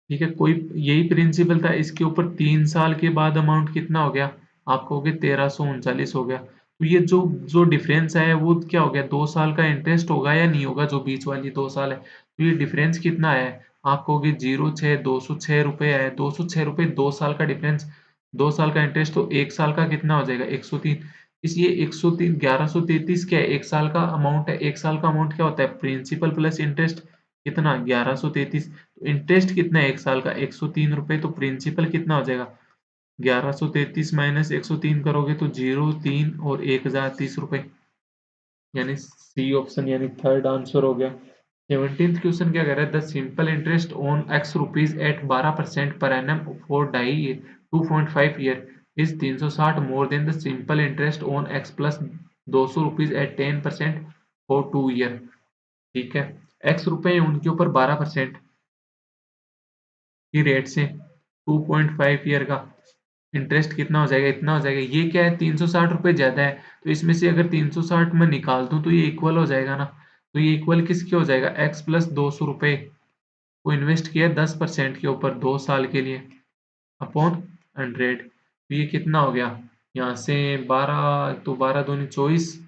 ठीक है, कोई यही प्रिंसिपल था, इसके ऊपर 3 साल के बाद अमाउंट कितना हो गया, आप कहोगे 1339 हो गया। तो ये जो जो डिफरेंस है वो क्या हो गया, 2 साल का इंटरेस्ट होगा या नहीं होगा, जो बीच वाली 2 साल है, तो ये डिफरेंस कितना है, आप कहोगे 06 206 रुपये है। 206 रुपये 2 साल का डिफरेंस, 2 साल का इंटरेस्ट, तो 1 साल का कितना हो जाएगा, 103। इसलिए 103 1133 क्या है, 1 साल का अमाउंट है। 1 साल का अमाउंट क्या होता है, प्रिंसिपल प्लस इंटरेस्ट, कितना 1133। तो इंटरेस्ट कितना है 1 साल का, 103 रुपये, तो प्रिंसिपल कितना हो जाएगा, 1133 माइनस 103 करोगे तो 03 और 1030 रुपये, यानी सी ऑप्शन यानी थर्ड आंसर हो गया। 17th क्वेश्चन क्या कह रहा है, the simple interest on X rupees at 12% per annum for 2.5 year is 360 more than the simple interest on X plus 200 rupees at 10% for 2 year. ठीक है, एक्स रुपए उनके ऊपर 12% की रेट से 2.5 ईयर का इंटरेस्ट कितना हो जाएगा, इतना हो जाएगा। ये क्या है, 360 रुपये ज्यादा है, तो इसमें से अगर 360 में निकाल दूं तो ये इक्वल हो जाएगा ना। तो ये इक्वल किसके हो जाएगा, एक्स प्लस 200 रुपये को इन्वेस्ट किया 10% के ऊपर 2 साल के लिए अपॉन 100। तो ये कितना हो गया, यहाँ से 12 तो 12 दूनी 24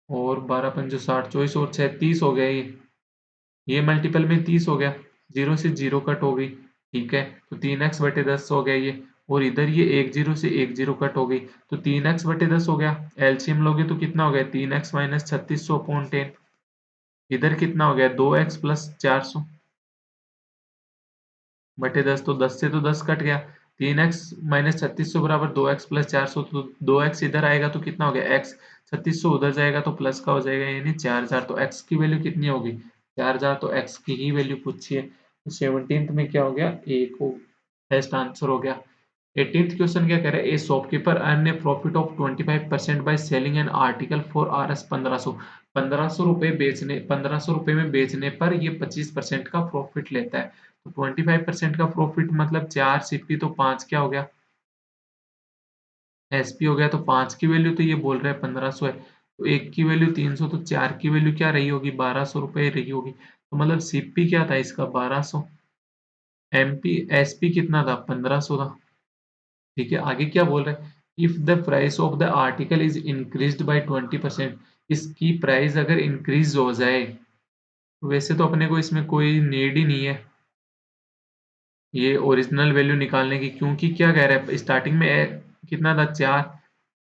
और 12 पंजो 60, 24 और 6 30 हो गया। ये मल्टीपल में 30 हो गया, जीरो से जीरो कट हो गई। ठीक है, तो 3x/10 हो गया ये, और इधर ये एक जीरो से एक जीरो कट हो गई, तो 3x/10 हो गया। एलसीएम लोगे तो कितना हो गया, 3x माइनस 3600/10। इधर कितना हो गया, 2x प्लस 400/10, तो 10 से तो 10 कट गया। 3x माइनस 3600 बराबर 2x प्लस 400, तो 2x इधर आएगा तो कितना हो गया, x 3600 उधर जाएगा तो प्लस का हो जाएगा, यानी 4000। तो x की वैल्यू कितनी होगी, 4000। तो x की ही वैल्यू पूछी है, तो 17th में क्या हो गया, ए को बेस्ट आंसर हो गया। 18th क्वेश्चन क्या कह रहा है, ए shopkeeper earn A profit of 25% by selling an article for RS 1500। 1500 रुपए में बेचने पर ये 25% का प्रॉफिट लेता है। तो 25% का प्रॉफिट मतलब 4 सीपी तो 5 क्या हो गया, एसपी हो गया। तो 5 की वैल्यू तो ये बोल रहे हैं 1500 है, तो एक की वैल्यू 300, तो 4 की वैल्यू क्या रही होगी, 1200 रुपए रही होगी। तो मतलब सीपी क्या था इसका, 1200। एमपी एसपी कितना था, 1500 था। ठीक है, आगे क्या बोल रहा है, if the price of the article is increased by 20%। इसकी प्राइस अगर इंक्रीज हो जाए, वैसे तो अपने को इसमें कोई नीड ही नहीं है ये ओरिजिनल वैल्यू निकालने की, क्योंकि क्या कह रहा है, स्टार्टिंग में कितना था, 4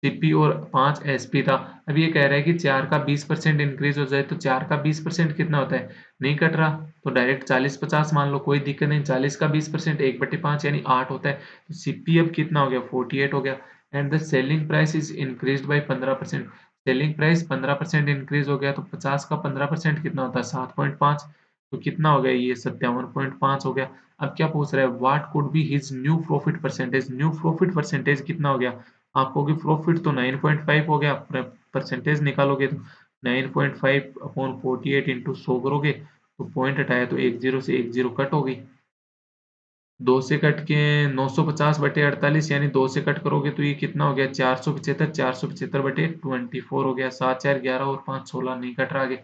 सीपी और 5 एसपी था। अब ये कह रहा है कि 4 का 20% इंक्रीज हो जाए, तो 4 का 20% कितना होता है, नहीं कट रहा, तो डायरेक्ट 40-50 मान लो, कोई दिक्कत नहीं। 40 का 20% 1/5 यानी 8 होता है, तो सीपी अब कितना हो गया, 48 हो गया। And the selling price is increase by 15%। Selling price 15% increase हो गया, तो 50 का 15% कितना होता है, 7.5। तो कितना हो गया, ये 57.5 हो गया। अब क्या पूछ रहा है, what could be his new profit percentage. New profit percentage कितना हो गया, आप कहोगे प्रॉफिट तो 9.5 हो गया, परसेंटेज निकालोगे तो 9.5 अपॉन 48 इंटू 100 करोगे, तो पॉइंट हटाया तो एक जीरो से एक जीरो कट हो गई। 2 से कट के 950/48, यानी 2 से कट करोगे तो ये कितना हो गया, 475। 475/24 हो गया, 7 4 11 और 5 16, नहीं कट रहा आगे,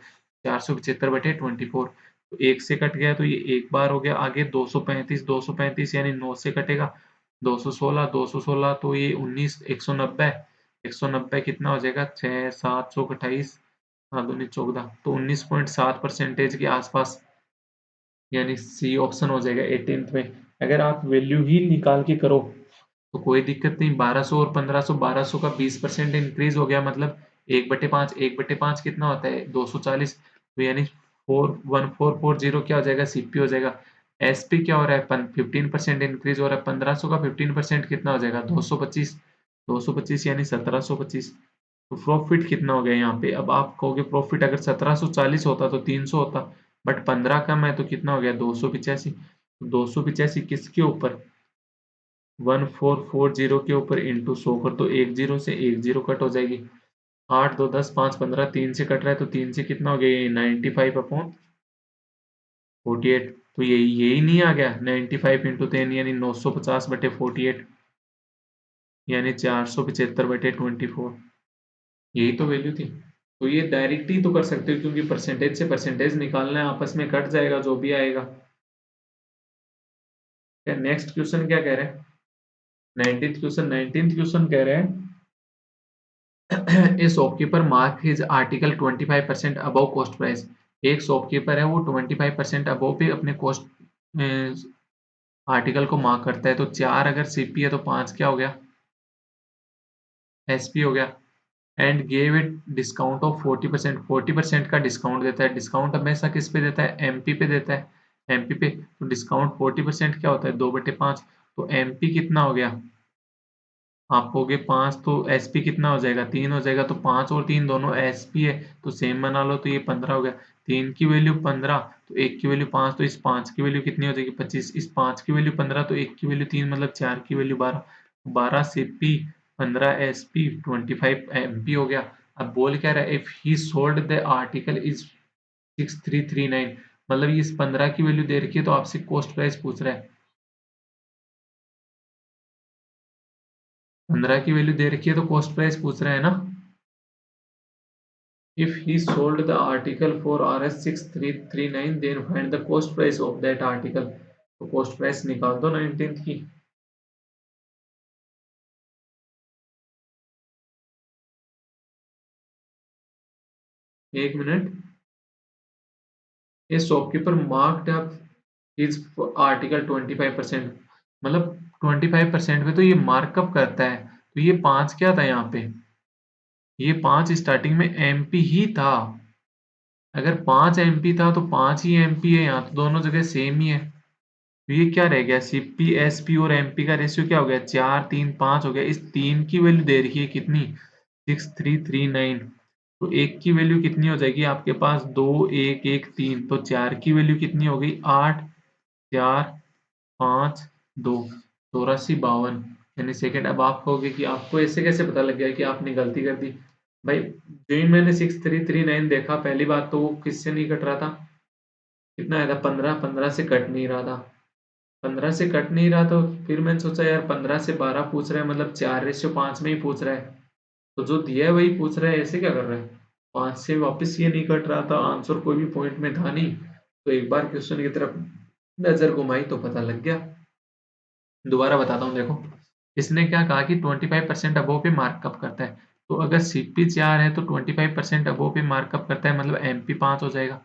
475/24। तो 1 से कट गया तो ये एक बार हो गया, आगे 235 235 यानी 9 से कटेगा, 216 216, तो ये 19 190। 190 कितना हो जाएगा, 6 7 28, 7 दूनी 14, तो 19.7% के आसपास, यानी सी ऑप्शन हो जाएगा 18th में। अगर आप वैल्यू ही निकाल के करो तो कोई दिक्कत नहीं, 1200 और 1500, 1200 का 20% इंक्रीज हो गया, मतलब 1/5, 1/5 कितना होता है, 240, तो यानी 41440 क्या हो जाएगा, सीपी हो जाएगा। एसपी क्या हो रहा है, 15% इंक्रीज हो रहा है, 1500 का 15% कितना हो जाएगा, 225। 225 यानी 1725। तो प्रॉफिट कितना हो गया यहाँ पे, अब आप कहोगे प्रॉफिट अगर 1740 होता तो 300 होता, बट 15 कम है तो कितना हो गया, 285। 285 किसके ऊपर, 1440 के ऊपर इंटू 100 कर दो, एक जीरो से एक जीरो कट हो जाएगी। 8 2 10 5 15, 3 से कट रहा है, तो 3 से कितना हो गया, ये 95/48। तो यही यही नहीं आ गया, 95 × 10 यानी 950/48, यानी 475/24। यही तो वैल्यू थी। तो ये डायरेक्ट ही तो कर सकते हो, क्योंकि परसेंटेज से परसेंटेज निकालना है, आपस में कट जाएगा जो भी आएगा। नेक्स्ट क्वेश्चन क्या कह रहे हैं, 19th क्वेश्चन कह रहे हैं, ए shopkeeper mark his article 25% above cost price. एक शॉपकीपर है, वो 25% अबव पे अपने कॉस्ट आर्टिकल को मार्क करता है। तो 4 अगर सीपी है तो 5 क्या हो गया, एसपी हो गया। And gave it discount of 40%। 40% का डिस्काउंट देता है। डिस्काउंट हमेशा किस पे देता है, एमपी पे देता है, एमपी पे। तो डिस्काउंट 40% क्या होता है, 2/5। तो एमपी कितना हो गया, आप कहोगे 5 तो एसपी कितना हो जाएगा, 3 हो जाएगा, तो 5 और 3 दोनों एसपी है, तो सेम बना लो, तो ये 15 हो गया। 3 की वैल्यू 15, तो 1 की वैल्यू 5, तो इस 5 की वैल्यू कितनी हो जाएगी, 25। इस 5 की वैल्यू 15, तो 1 की वैल्यू 3, मतलब 4 की वैल्यू 12। 12 सीपी, 15 एसपी, 25 एमपी हो गया। अब बोल क्या रहा है, if he sold the article is 6339, मतलब ये इस 15 की वैल्यू दे रखी है, तो आपसे कॉस्ट प्राइस पूछ रहा है। 15 की वैल्यू दे रखी है, तो कॉस्ट प्राइस पूछ रहा है ना। If he sold the article for Rs 6339, then find the cost price of that article. तो cost price निकाल दो 19th की। एक मिनट, ये shopkeeper marked up his article 25%, मतलब 25% पे तो ये मार्कअप करता है। तो ये 5 क्या था यहाँ पे, ये 5 स्टार्टिंग में एमपी ही था। अगर 5 एमपी था तो 5 ही एमपी है यहाँ, तो दोनों जगह सेम ही है। तो ये क्या रह गया, सीपी एसपी और एमपी का रेशियो क्या हो गया, 4 3 5 हो गया। इस 3 की वैल्यू दे रखी है कितनी, 6339। तो एक की वैल्यू कितनी हो जाएगी आपके पास, 2 1 1 3, तो 4 की वैल्यू कितनी हो गई, 8 4 5 2, 84 52 यानी सेकंड। अब आप कहोगे कि आपको ऐसे कैसे पता लग गया कि आपने गलती कर दी। भाई जो ही मैंने 6339 देखा, पहली बात तो वो किससे नहीं कट रहा था, कितना आया था, 15, 15 से कट नहीं रहा था। 15 से कट नहीं रहा, तो फिर मैंने सोचा यार 15 से 12 पूछ रहा है, मतलब 4:5 में ही पूछ रहा है, तो जो दिया है वही पूछ रहा है, ऐसे क्या कर रहा है। 5 से वापस ये नहीं कट रहा था, आंसर कोई भी पॉइंट में था नहीं, तो एक बार क्वेश्चन की तरफ नजर घुमाई तो पता लग गया। दोबारा बताता हूँ, देखो इसने क्या कहा कि 25% अबोव पे मार्कअप करता है। तो अगर सीपी 4 है तो 25% अबोव पे मार्कअप करता है, मतलब एमपी 5 हो जाएगा।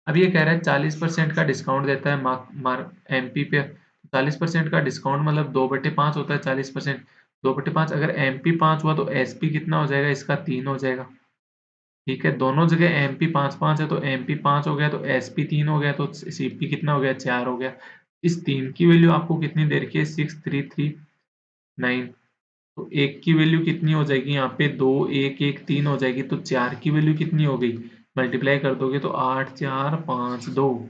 अब ये कह रहा है 40% का डिस्काउंट देता है मार्क मार्क एमपी पे। 40% का डिस्काउंट मतलब 2/5 होता है 40%। 2/5 अगर एमपी 5 हुआ तो एसपी कितना हो जाएगा, इसका 3 हो जाएगा। ठीक है, दोनों जगह एमपी 5 5 है, तो एमपी 5 हो गया, तो एसपी 3 हो गया, तो सीपी कितना हो गया, 4 हो गया। इस 3 की वैल्यू आपको कितनी दे रखी है, 6339। तो एक की वैल्यू कितनी हो जाएगी यहाँ पे, 2 1 1 3 हो जाएगी, तो 4 की वैल्यू कितनी हो गई, मल्टीप्लाई कर दोगे तो 8 4 5 2।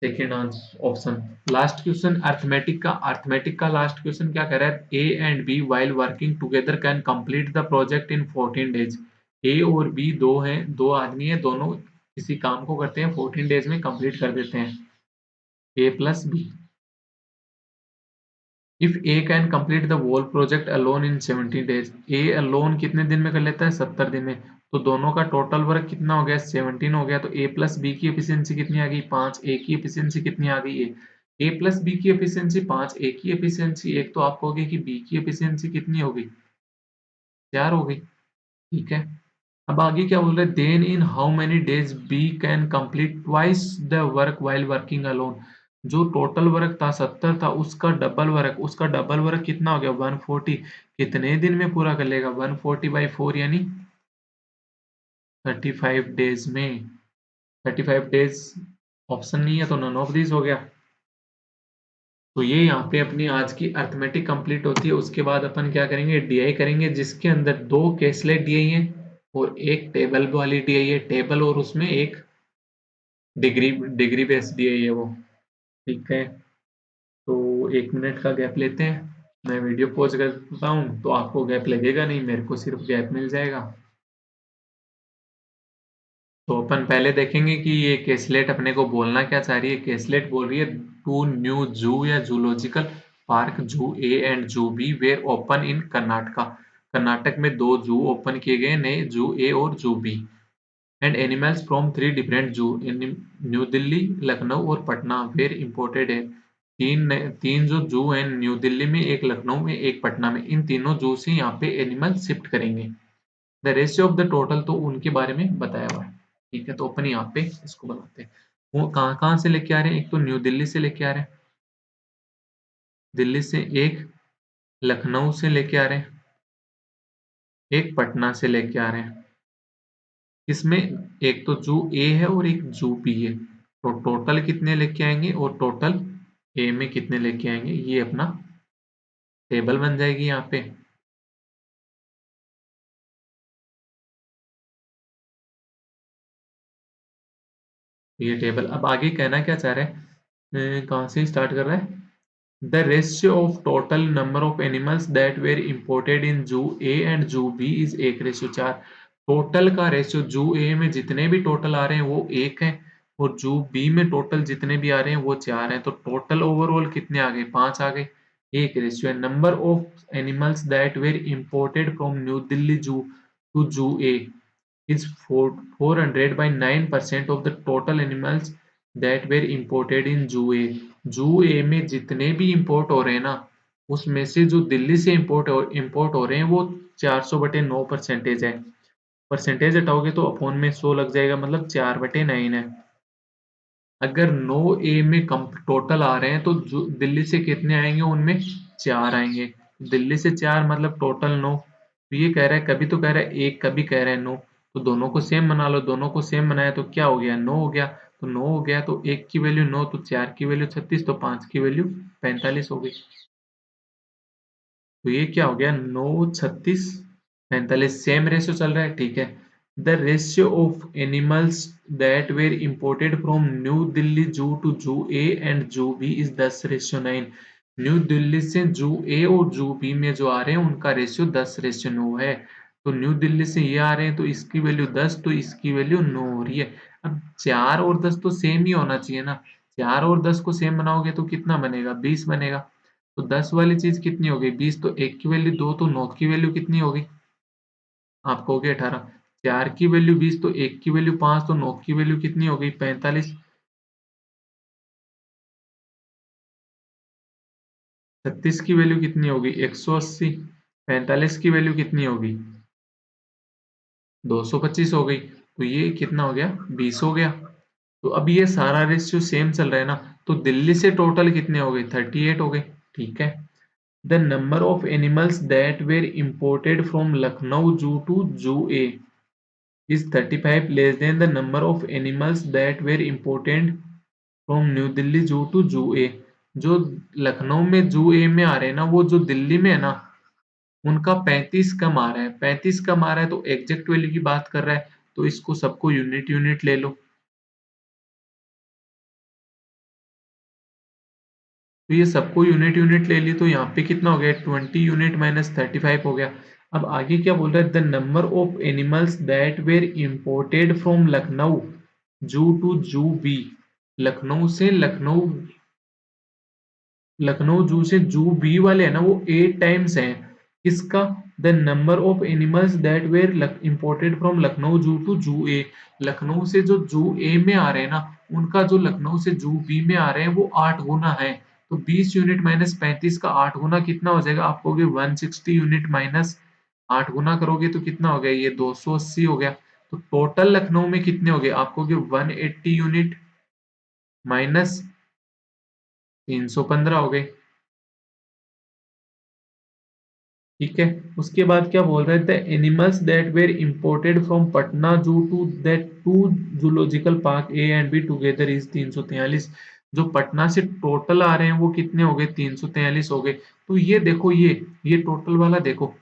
Second answer option. Last question arithmetic का लास्ट क्वेश्चन क्या कह रहा है, A and B while working together can complete the project in 14 days. A और बी दो हैं, दो आदमी हैं, दोनों किसी काम को करते हैं, 14 डेज में कंप्लीट कर देते हैं, A plus B. If A can complete the whole project alone in 70 days, A alone कितने दिन में कर लेता है, 70 दिन में। तो दोनों का टोटल वर्क कितना हो गया, 17 हो गया। तो ए प्लस बी की एफिशिएंसी कितनी आ गई, 5। ए की एफिशिएंसी कितनी आ गई, ए प्लस बी की एफिशिएंसी 5, ए की एफिशिएंसी 1, तो आप कहोगे कि बी की एफिशिएंसी कितनी हो गई, 4 हो गई। ठीक है, अब आगे क्या बोल रहे हैं, then in how many days B can complete twice the work while working alone. जो टोटल वर्क था 70 था, उसका डबल वर्क कितना हो गया, 140। कितने दिन में पूरा कर लेगा, 140/4 यानी 35 डेज में। 35 डेज ऑप्शन नहीं है, तो नन ऑफ दिस हो गया। तो ये यहाँ पे अपनी आज की अर्थमेटिक कंप्लीट होती है। उसके बाद अपन क्या करेंगे, डीआई करेंगे, जिसके अंदर 2 केसलेट डीआई है और एक टेबल वाली डीआई है, टेबल और उसमें एक डिग्री डिग्री बेस्ड डीआई है वो। ठीक है, तो 1 मिनट का गैप लेते हैं, मैं वीडियो पॉज करता हूँ, तो आपको गैप लगेगा नहीं, मेरे को सिर्फ गैप मिल जाएगा। तो अपन पहले देखेंगे कि ये केसलेट अपने को बोलना क्या चाह रही है। केसलेट बोल रही है, टू न्यू जू या zoological park, zoo A and zoo B were open in Karnataka. Karnataka में 2 जू ओपन किए गए, नए जू ए और zoo B. And animals from 3 different zoo in new Delhi, Lucknow और पटना वेर इम्पोर्टेड है। तीन जो जू हैं न्यू दिल्ली में, एक लखनऊ में, एक पटना में, इन तीनों जू से यहाँ पे एनिमल शिफ्ट करेंगे। The ratio of the total, तो उनके बारे में बताया हुआ है। ठीक है, तो अपन यहाँ पे इसको बनाते हैं। वो कहाँ कहाँ से लेके आ रहे हैं, एक तो न्यू दिल्ली से लेके आ रहे हैं, दिल्ली से एक, लखनऊ से लेके आ रहे हैं, एक पटना से लेके आ रहे हैं। इसमें एक तो जू ए है और एक जू बी है, तो टोटल कितने लेके आएंगे और टोटल ए में कितने लेके आएंगे, ये अपना टेबल बन जाएगी यहाँ पे। ये टेबल, अब आगे कहना क्या चाह रहा है, कहाँ से स्टार्ट कर रहा है? The ratio of total number of animals that were imported in zoo A and zoo B is 1:4। Total का रेशियो जू ए में जितने भी टोटल आ रहे हैं वो 1 है, और जू बी में टोटल जितने भी आ रहे हैं वो 4 हैं, तो टोटल ओवरऑल कितने आ गए? 5 आ गए। एक रेशियो है। Number of animals that were imported from new Delhi zoo to zoo A is 400 by 9% of the total animals that were imported in जू ए। जू ए में जितने भी इंपोर्ट हो रहे हैं ना, उसमें से जो दिल्ली से इंपोर्ट हो रहे हैं वो 400/9% है। परसेंटेज हटाओगे तो अपॉन में 100 लग जाएगा, मतलब 4/9 है। अगर 9 ए में कम टोटल आ रहे हैं तो जो दिल्ली से कितने आएंगे? उनमें 4 आएंगे। दिल्ली से 4 मतलब टोटल 9। तो ये कह रहा है, कभी तो कह रहा है 1, कभी कह रहा है 9, तो दोनों को सेम बना लो। दोनों को सेम बनाया तो क्या हो गया? 9 हो गया। तो 9 हो गया तो 1 की वैल्यू 9, तो 4 की वैल्यू 36, तो 5 की वैल्यू 45 हो गई। तो ये क्या हो गया? 9, 36, 45 सेम रेशियो चल रहा है, ठीक है। The ratio of animals that were imported from new Delhi zoo to zoo A and zoo B is 10:9। New Delhi से जू ए और जू बी में जो आ रहे हैं उनका रेशियो 10:9 है। तो न्यू दिल्ली से ये आ रहे हैं तो इसकी वैल्यू 10, तो इसकी वैल्यू 9 हो रही है। अब 4 और 10 तो सेम ही होना चाहिए ना। 4 और 10 को सेम बनाओगे तो कितना बनेगा? 20 बनेगा। तो 10 वाली चीज कितनी हो गई? 20, तो 1 की वैल्यू 2, तो 9 की वैल्यू कितनी होगी? आप कहोगे 18। 4 की वैल्यू 20, तो 1 की वैल्यू 5, तो 9 की वैल्यू कितनी हो गई? 45। 36 की वैल्यू कितनी होगी? 180। 45 की वैल्यू कितनी होगी? 225 हो गई। तो ये कितना हो गया? 20 हो गया। तो अब ये सारा रेशियो सेम चल रहा है ना, तो दिल्ली से टोटल कितने हो गए? 38 हो गए, ठीक है। The number of animals that were imported from Lucknow Zoo to Zoo A is 35 less than the number of animals that were imported from New Delhi Zoo to Zoo A। जो लखनऊ में जू ए में आ रहे हैं ना, वो जो दिल्ली में है ना, उनका 35 कम आ रहा है। 35 कम आ रहा है तो एग्जैक्ट वैल्यू की बात कर रहा है, तो इसको सबको यूनिट यूनिट ले लो। तो ये सबको यूनिट यूनिट ले ली, तो यहाँ पे कितना हो गया? 20 यूनिट माइनस 35 हो गया। अब आगे क्या बोल रहा है? The number of animals that were imported from Lucknow zoo to जू बी। लखनऊ से लखनऊ जू से जू बी वाले है ना, वो 8 टाइम्स हैं। किसका? The number of animals that were imported from Lucknow zoo to zoo ए। लखनऊ से जो जू ए में आ रहे हैं ना, उनका जो लखनऊ से जू बी में आ रहे हैं वो 8 गुना है। तो 20 यूनिट माइनस 35 का 8 गुना कितना हो जाएगा? आप कहोगे 160 यूनिट माइनस 8 गुना करोगे तो कितना हो गया? ये 280 हो गया। तो टोटल लखनऊ में कितने हो गए? आप कहोगे 180 यूनिट माइनस 315 हो गए, ठीक है। उसके बाद क्या बोल रहे थे? Animals that were imported from Patna zoo to that to zoological park A and B together is 343। जो पटना से टोटल आ रहे हैं वो कितने हो गए? 343 हो गए। तो ये देखो, ये टोटल वाला देखो,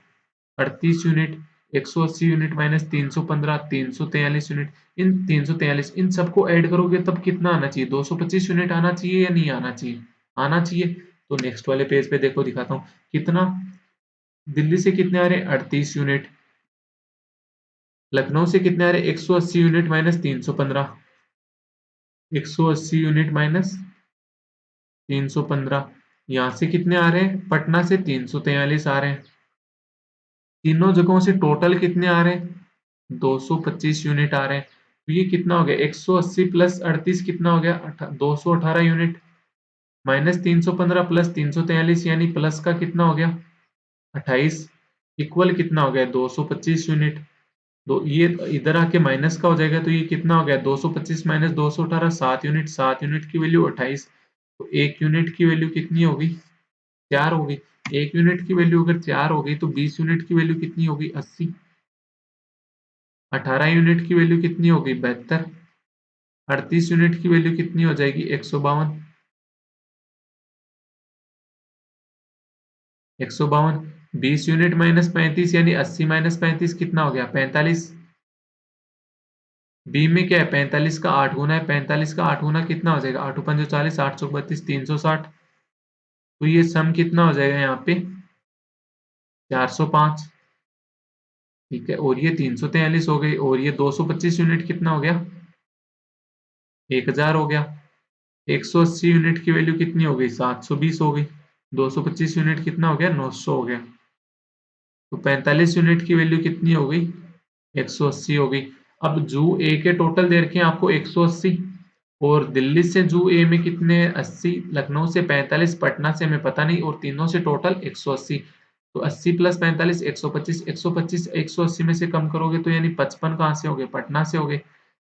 38 यूनिट, 180 यूनिट माइनस 315, 343 यूनिट। इन 343 इन सबको ऐड करोगे तब कितना आना चाहिए? 225 यूनिट आना चाहिए या नहीं आना चाहिए? आना चाहिए। तो नेक्स्ट वाले पेज पे देखो, दिखाता हूँ कितना। दिल्ली से कितने आ रहे हैं? 38 यूनिट। लखनऊ से कितने आ रहे हैं? 180 यूनिट माइनस 315। 180 unit minus 315। यहाँ से कितने आ रहे हैं? पटना से 343 आ रहे हैं। तीनों जगहों से टोटल कितने आ रहे हैं? 225 यूनिट आ रहे हैं। तो ये कितना हो गया? 180 प्लस 38 कितना हो गया? 218 यूनिट माइनस 315 प्लस 343 यानी प्लस का कितना हो गया? 28 इक्वल कितना हो गया? 225 यूनिट। तो ये इधर आके माइनस का हो जाएगा, तो ये कितना हो गया? 225 माइनस 218, 7 यूनिट। 7 यूनिट की वैल्यू 28। तो 1 यूनिट की वैल्यू कितनी होगी? 4 होगी। 1 यूनिट की वैल्यू अगर 4 हो गई तो 20 यूनिट की वैल्यू कितनी होगी? 80। 18 यूनिट की वैल्यू कितनी होगी? 72। 38 यूनिट की वैल्यू कितनी हो जाएगी? 152। 152, 20 यूनिट माइनस 35 यानी 80 माइनस 35 कितना हो गया 45। बी में क्या है 45 का 8 गुना है, 45 का 8 गुना कितना हो जाएगा 8 पंजे 40, 8 चौक 32, 360। तो ये सम कितना हो जाएगा यहाँ पे 405। ठीक है, और ये 343 हो गई, और ये 225 यूनिट कितना हो गया 1000 हो गया। 180 यूनिट की वैल्यू कितनी हो गई 720 हो गई। 225 यूनिट कितना हो गया 900 हो गया। तो 45 यूनिट की वैल्यू कितनी हो गई 180 हो गई। अब जू ए के टोटल दे रखे हैं आपको 180, और दिल्ली से जू ए में कितने 80, लखनऊ से 45, पटना से हमें पता नहीं, और तीनों से टोटल 180। तो 80 प्लस 45 125, 125 180 में से कम करोगे तो यानी 55 कहाँ से हो गए पटना से हो गए।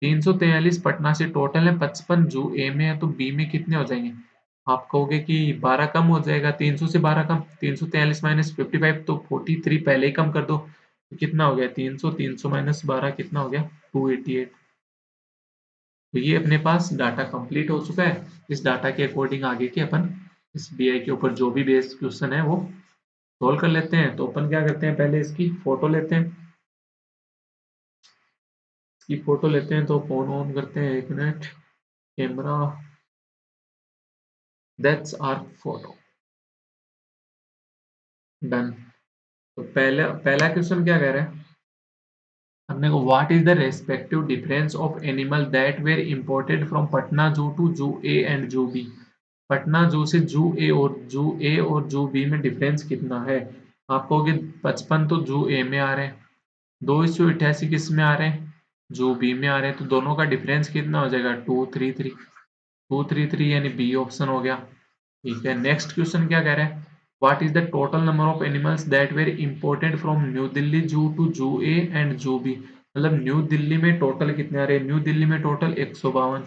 343 पटना से टोटल है, 55 जू ए में है, तो बी में कितने हो जाएंगे। आप कहोगे कि 12 कम हो जाएगा, 300 से 12 कम, 343 माइनस 55 तो 43 पहले ही कम कर दो, तो कितना हो गया 300, 300 माइनस 12 कितना हो गया 288। तो ये अपने पास डाटा कंप्लीट हो चुका है। इस डाटा के अकॉर्डिंग आगे के अपन इस बीआई के ऊपर जो भी बेस क्वेश्चन है वो सोल्व कर लेते हैं। तो अपन क्या करते हैं, पहले इसकी फोटो लेते हैं। इसकी फोटो लेते हैं तो फोन ऑन करते हैं, 1 minute, camera, that's our photo, done. तो पहला पहला क्वेश्चन क्या कह रहा है अपने को, what is the respective difference of animal that were imported from Patna zoo to zoo A and zoo B. Patna zoo से जू ए और जू बी में डिफरेंस कितना है। आप कहोगे 55 तो जू ए में आ रहे हैं, 288 किस में आ रहे हैं जू बी में आ रहे हैं, तो दोनों का डिफरेंस कितना हो जाएगा 233। 233 यानी बी ऑप्शन हो गया। ठीक है, नेक्स्ट क्वेश्चन क्या कह रहा है, what is the total number of animals that were imported from new Delhi zoo to zoo A and zoo B. मतलब न्यू दिल्ली में टोटल कितने आ रहे हैं, न्यू दिल्ली में total 152।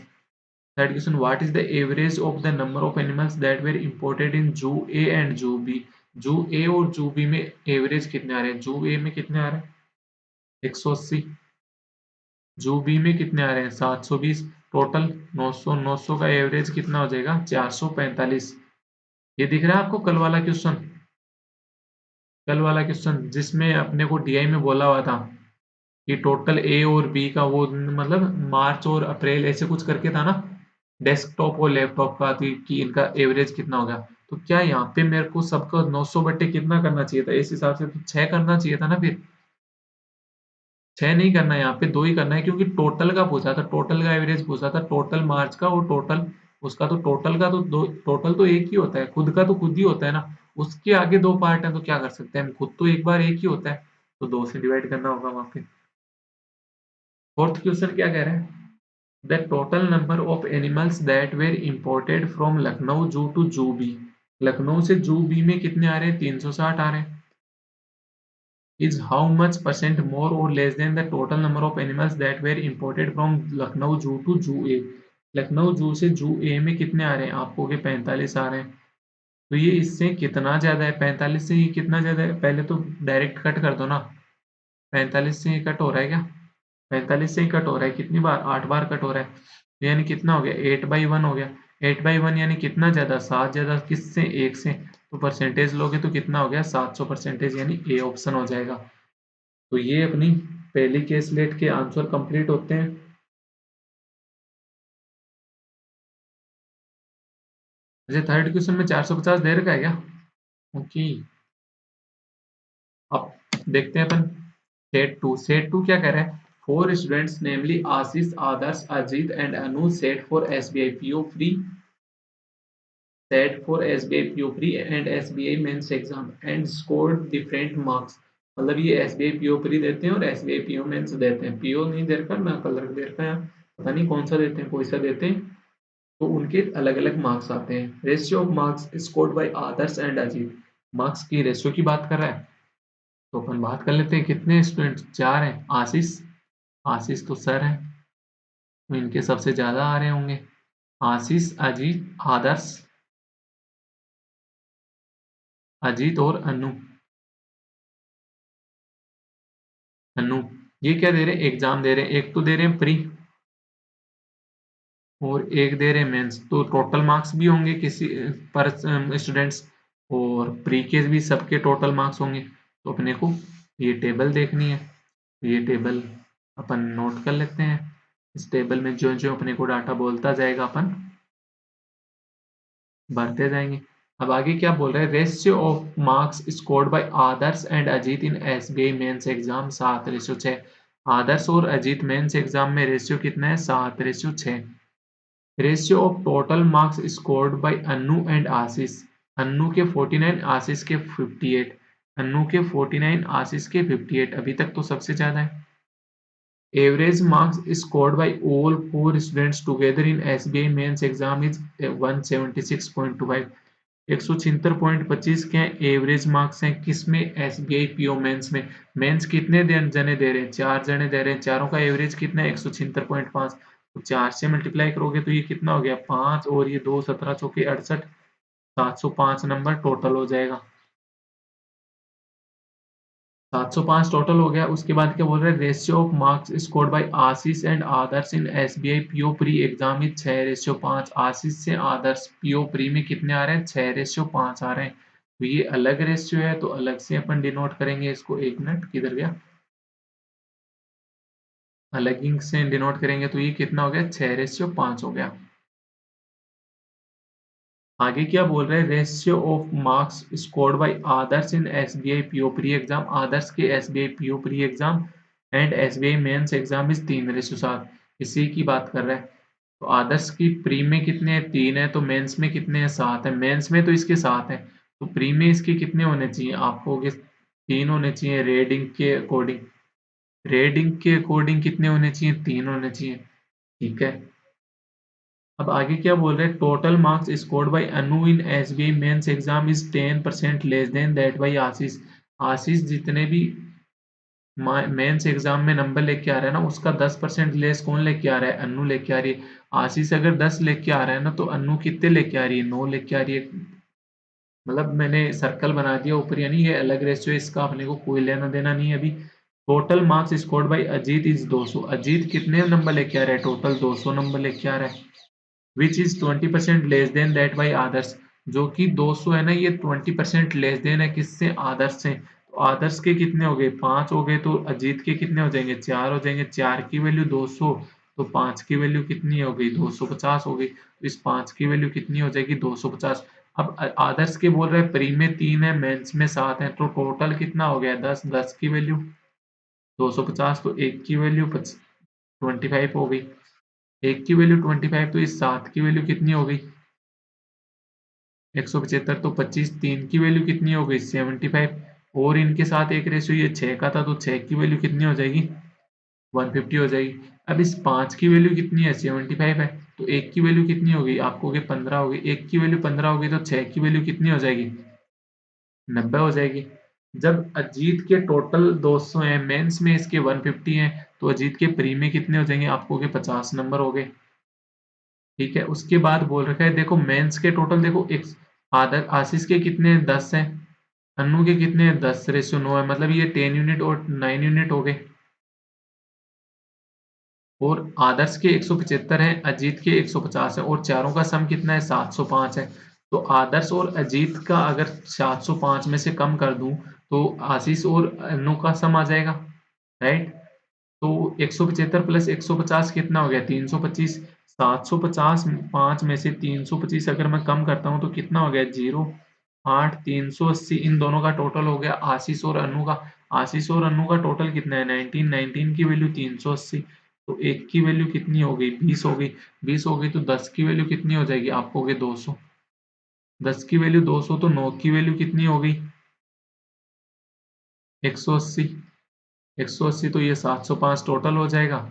Third question, what is the average of the number of animals that were imported in zoo A and zoo B. जू ए और जू बी में एवरेज कितने आ रहे हैं, जू ए में कितने आ रहे हैं 180, जू बी में कितने आ रहे हैं 720, टोटल 900, 900 का एवरेज कितना हो जाएगा 445। ये दिख रहा है आपको कल वाला क्वेश्चन जिसमें अपने को डीआई में बोला हुआ था कि टोटल ए और बी का वो मतलब मार्च और अप्रैल ऐसे कुछ करके था ना, डेस्कटॉप और लैपटॉप का थी कि इनका एवरेज कितना होगा। तो क्या यहाँ पे मेरे को सबका 900 बट्टे कितना करना चाहिए था, इस हिसाब से तो 6 करना चाहिए था ना, फिर 6 नहीं करना है, यहाँ पे 2 ही करना है, क्योंकि टोटल का पूछा था, टोटल का एवरेज पूछा था, टोटल मार्च का और टोटल उसका, तो टोटल का तो दो, टोटल तो एक ही होता है, खुद का तो खुद ही होता है ना। उसके आगे 2 पार्ट है तो क्या कर सकते हैं हम, खुद तो एक बार एक ही होता है, तो 2 से डिवाइड करना होगा वहां पे। फोर्थ क्वेश्चन क्या कह रहा है, the total number of animals that were imported from Lucknow zoo to जू बी। लखनऊ से जू बी में कितने आ रहे हैं 360 आ रहे हैं, is how much percent more or less than the total number of animals that were imported from Lucknow Zoo to Zoo A। Lucknow जू से जू ए में कितने आ रहे हैं, आपको के 45 आ रहे हैं, तो ये इससे कितना ज्यादा है 45 से, ये कितना ज्यादा है, पहले तो डायरेक्ट कट कर दो ना। 45 से ये कट हो रहा है क्या, 45 से ही कट हो रहा है, कितनी बार 8 बार कट हो रहा है, तो यानी कितना हो गया 8/1 हो गया। 8/1 यानी कितना ज्यादा 7 ज्यादा किससे 1 से, तो परसेंटेज लोगे तो कितना हो गया 700%, यानी ए ऑप्शन हो जाएगा। तो ये अपनी पहली केस लेट के आंसर कंप्लीट होते हैं। अच्छा, थर्ड क्वेश्चन में 450 दे रखा है क्या, ओके। अब देखते हैं अपन सेट टू क्या कह रहा है, four students namely Ashish, Adarsh, Ajit and Anu set for SBI PO free, set for SBI PO free and SBI mains exam and scored different marks. मतलब ये एसबीआई पीओ फ्री देते हैं और एसबीआई पीओ मेंस देते हैं, पीओ नहीं दे रखा ना, कलर दे रखा है, पता नहीं कौन सा देते हैं, कोई सा देते हैं, तो उनके अलग अलग मार्क्स आते हैं। Ratio of marks scored by Adarsh and Ajit, marks की रेशियो की बात कर रहा है, तो अपन बात कर लेते हैं कितने स्टूडेंट 4 हैं। आशीष, आशीष तो सर है, तो इनके सबसे ज्यादा आ रहे होंगे, आशीष, अजीत, आदर्श, अजीत और अनु। अनु ये क्या दे रहे हैं, एग्जाम दे रहे हैं, एक तो दे रहे हैं प्री और एक दे रहे हैं मेंस, तो टोटल मार्क्स भी होंगे किसी पर स्टूडेंट्स, और प्री के भी सबके टोटल मार्क्स होंगे। तो अपने को ये टेबल देखनी है, ये टेबल अपन नोट कर लेते हैं। इस टेबल में जो जो अपने को डाटा बोलता जाएगा अपन भरते जाएंगे। अब आगे क्या बोल रहे हैं, ratio of marks scored by Adarsh and Ajit in SBI mains exam 7:6। Adarsh और अजीत मेंस एग्जाम में रेशियो कितना है, 7:6। Ratio of total marks scored by Annu and Ashish, Annu के 49, आशीष के 58। अन्नू के 49, आशीष के 58, अभी तक तो सबसे ज्यादा है। Average marks scored by all four students together in SBI mains exam is 176.25। 176.25 के एवरेज मार्क्स हैं किसमें, एसबीआई पीओ मेंस में। मेंस कितने जने दे रहे हैं, 4 जने दे रहे हैं, चारों का एवरेज कितना है, 176.5। तो 4 से मल्टीप्लाई करोगे तो ये कितना हो गया, 5 और ये 2, 17 चौके 68, 705 नंबर टोटल हो जाएगा। 705 टोटल हो गया। उसके बाद क्या बोल रहे हैं, ratio of marks scored bye Ashish and Adarsh in SBI PO pre exam is 6:5। आशीष से आदर्श पीओ प्री में कितने आ रहे हैं, 6:5 आ रहे हैं। तो ये अलग रेशियो है, तो अलग से अपन डिनोट करेंगे इसको। एक मिनट, किधर गया, अलग इंक से डिनोट करेंगे तो ये कितना हो गया, 6:5 हो गया। आगे क्या बोल रहे हैं, ratio of marks scored by Adarsh in SBI PO pre exam, Adarsh के SBI PO pre exam and SBI mains exam is 3:7। इसी की बात कर रहे हैं। तो आदर्श की प्री में कितने हैं, 3 है, तो मेंस में कितने हैं, 7 है। मेंस में तो इसके 7 है, तो प्री में इसके कितने होने चाहिए, आपको 3 होने चाहिए। रेड इंक के अकॉर्डिंग कितने होने चाहिए, 3 होने चाहिए। ठीक है। अब आगे क्या बोल रहे हैं, total marks scored by Anu in SBI mains exam is 10% less than that by Ashish. Ashish जितने भी मेंस एग्जाम में नंबर लेके आ रहा है ना, उसका 10% लेस कौन लेके आ रहा है, अनु लेके आ रही है। आशीष अगर 10 लेके आ रहा है ना, तो अनु कितने लेके आ रही है, 9 लेके आ रही है। मतलब मैंने सर्कल बना दिया ऊपर, यानी ये अलग रेशियो, इसका अपने को कोई लेना देना नहीं है अभी। Total marks scored by Ajit is 200। Ajit कितने नंबर लेके आ रहा है, टोटल 200 नंबर लेके आ रहा है। Which is 20% less than that by Adarsh, जो कि 200 है ना, ये 20% लेस देन है किससे, आदर्श से। तो आदर्श के कितने हो गए, 5 हो गए, तो अजीत के कितने हो जाएंगे, 4 हो जाएंगे। 4 की वैल्यू 200, तो 5 की वैल्यू कितनी हो गई, 250 हो गई। तो इस 5 की वैल्यू कितनी हो जाएगी, 250। अब आदर्श के बोल रहे हैं प्री में 3 है, मेंस में 7 है, तो टोटल कितना हो गया, 10। 10 की वैल्यू 250, तो एक की वैल्यू 25 हो गई। एक की वैल्यू 25, तो इस 7 की वैल्यू कितनी हो गई, 175। तो 25, 3 की वैल्यू कितनी हो गई, 75। और इनके साथ एक रेशियो ये 6 का था, तो 6 की वैल्यू कितनी हो जाएगी, 150 हो जाएगी। अब इस 5 की वैल्यू कितनी है, 75 है, तो एक की वैल्यू कितनी हो गई, आपको हो गई 15 हो गई। एक की वैल्यू 15 हो गई, तो 6 की वैल्यू कितनी हो जाएगी, 90 हो जाएगी। जब अजीत के टोटल 200 है, मेंस में इसके 150 है, तो अजीत के प्री में कितने हो जाएंगे, आपको हो गए 50 नंबर हो गए। ठीक है। उसके बाद बोल रखा है, देखो मेंस के टोटल देखो, एक आदर आशीष के कितने 10 है, अन्नू के कितने 10:9 है, मतलब ये 10 यूनिट और 9 यूनिट हो गए। और आदर्श के 175 है, अजीत के 150 है, और चारों का सम कितना है, 705 है। तो आदर्श और अजीत का अगर 705 में से कम कर दूं, तो आशीष और अन्नू का सम आ जाएगा, राइट। तो 175 प्लस 150 कितना हो गया, 325। 750 5 में से 325 अगर मैं कम करता हूँ तो कितना हो गया, 0, 8, 380। इन दोनों का टोटल हो गया आशीष और अनु का। आशीष और अनु का टोटल कितना है, 19। 19 की वैल्यू 380, तो एक की वैल्यू कितनी हो गई, 20 हो गई। 20 हो गई, तो 10 की वैल्यू कितनी हो जाएगी, आपको हो गई 200। 10 की वैल्यू 200, तो 9 की वैल्यू कितनी हो गई, 180। 180, तो ये 705 टोटल हो जाएगा।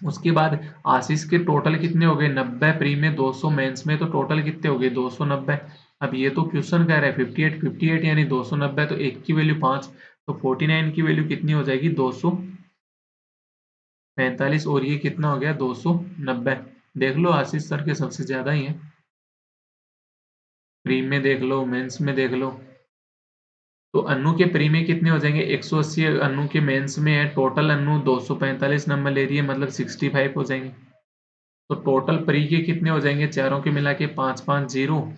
उसके बाद आशीष के टोटल कितने हो गए, 90। प्री में 200, मेंस में तो टोटल कितने हो गए, 290। अब ये तो क्वेश्चन कह रहा है 58। 58 यानी 290, तो एक की वैल्यू 5, तो 49 की वैल्यू कितनी हो जाएगी, 245। और ये कितना हो गया, 290। देख लो आशीष सर के सबसे ज्यादा ही है, प्री में देख लो, मेंस में देख लो। तो अनु के प्री में कितने हो जाएंगे, 180। अनु के मेंस में है, टोटल अनु 245 नंबर ले रही है, मतलब 65 हो जाएंगे। तो टोटल प्री के कितने हो जाएंगे, चारों के मिला के 550,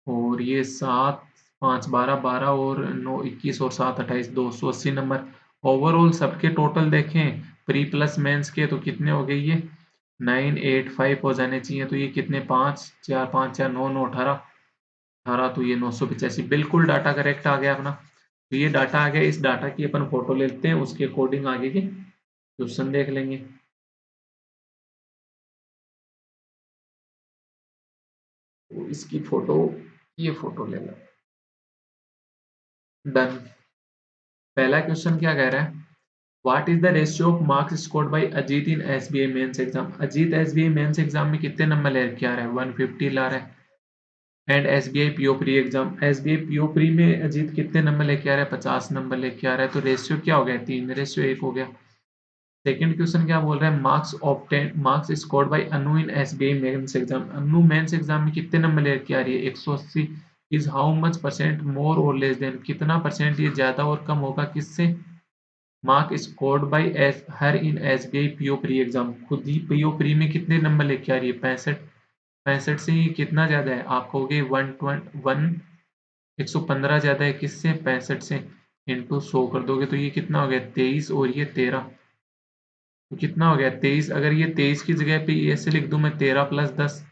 और ये 7 5 12 12 और 9 21 और 7 28 280 नंबर। ओवरऑल सबके टोटल देखें प्री प्लस मेंस के तो कितने हो गए ये 985 हो जाने चाहिए। तो ये कितने 5 4 9 9 18 18 तो ये 985 बिल्कुल डाटा करेक्ट आ गया अपना। तो ये डाटा आ गया, इस डाटा की अपन फोटो लेते हैं, उसके अकॉर्डिंग आगे के क्वेश्चन देख लेंगे। तो इसकी फोटो, ये फोटो ले लो। डन। पहला क्वेश्चन क्या कह रहा है, what is the ratio of marks scored by Ajit in SBI mains exam. Ajit SBI mains exam में कितने नंबर लेके आ रहा है 150 ला रहा है। And SBI PO pre exam, SBI PO pre में अजीत कितने नंबर लेके आ रहा है 50 नंबर लेके आ रहा है। तो रेशियो क्या हो गया 3:1 हो गया। सेकंड क्वेश्चन क्या बोल रहा है, marks scored by Anu in SBI mains exam. Anu mains exam में कितने नंबर लेके आ रही है 180। Is how much percent more और लेस देन, कितना परसेंट ये ज्यादा और कम होगा किससे, mark scored by S her in SBI PO pre exam. खुद ही पीओ प्री में कितने नंबर लेके आ रही है 65। 65 से ये कितना ज्यादा है, आप कहोगे 115 ज्यादा है किससे 65 से, इंटू 100 कर दोगे तो ये कितना हो गया 23 और ये 13। तो कितना हो गया 23। अगर ये 23 की जगह पे ऐसे लिख दूं मैं 13 प्लस 10,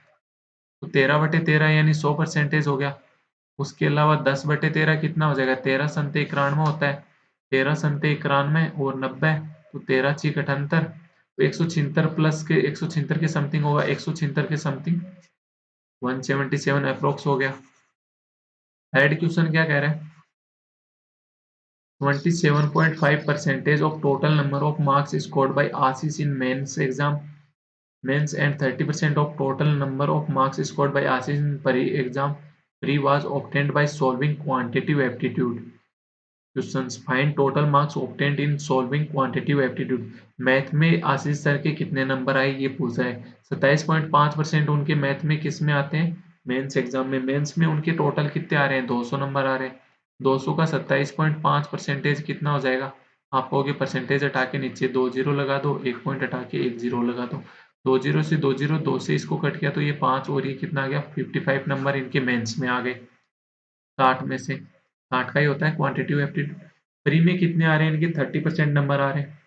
तो 13/13 यानी 100% हो गया। उसके अलावा 10/13 कितना हो जाएगा, 13×91 होता है। 13×91 और 90, तो 13×6 = 78। तो 176 प्लस के 176 के समथिंग होगा, 176 के समथिंग 177 अप्रोक्स हो गया। थर्ड क्वेश्चन क्या कह रहा है, 27.5% of total number of marks scored by Asis in mains and 30% of total number of marks scored by Asis in pre was obtained by solving quantitative aptitude questions. Find total marks obtained in solving quantitative aptitude. Math में आशीष सर के कितने नंबर आए ये पूछा है। 27.5% उनके मैथ में किस में आते हैं, मेंस एग्जाम में। मेंस में उनके टोटल कितने आ रहे हैं 200 नंबर आ रहे हैं। 200 का 27.5% कितना हो जाएगा, आप कहोगे परसेंटेज हटा के नीचे 2 जीरो लगा दो, 1 पॉइंट हटा के 1 जीरो लगा दो। 2 जीरो से 2 जीरो, 2 से इसको कट किया तो ये 5 और ये कितना आ गया 55 नंबर इनके मेंस में आ गए। 60 में से 60 का ही होता है क्वांटिटिव एप्टीट्यूड। प्री में कितने आ रहे हैं इनके 30% नंबर आ रहे हैं।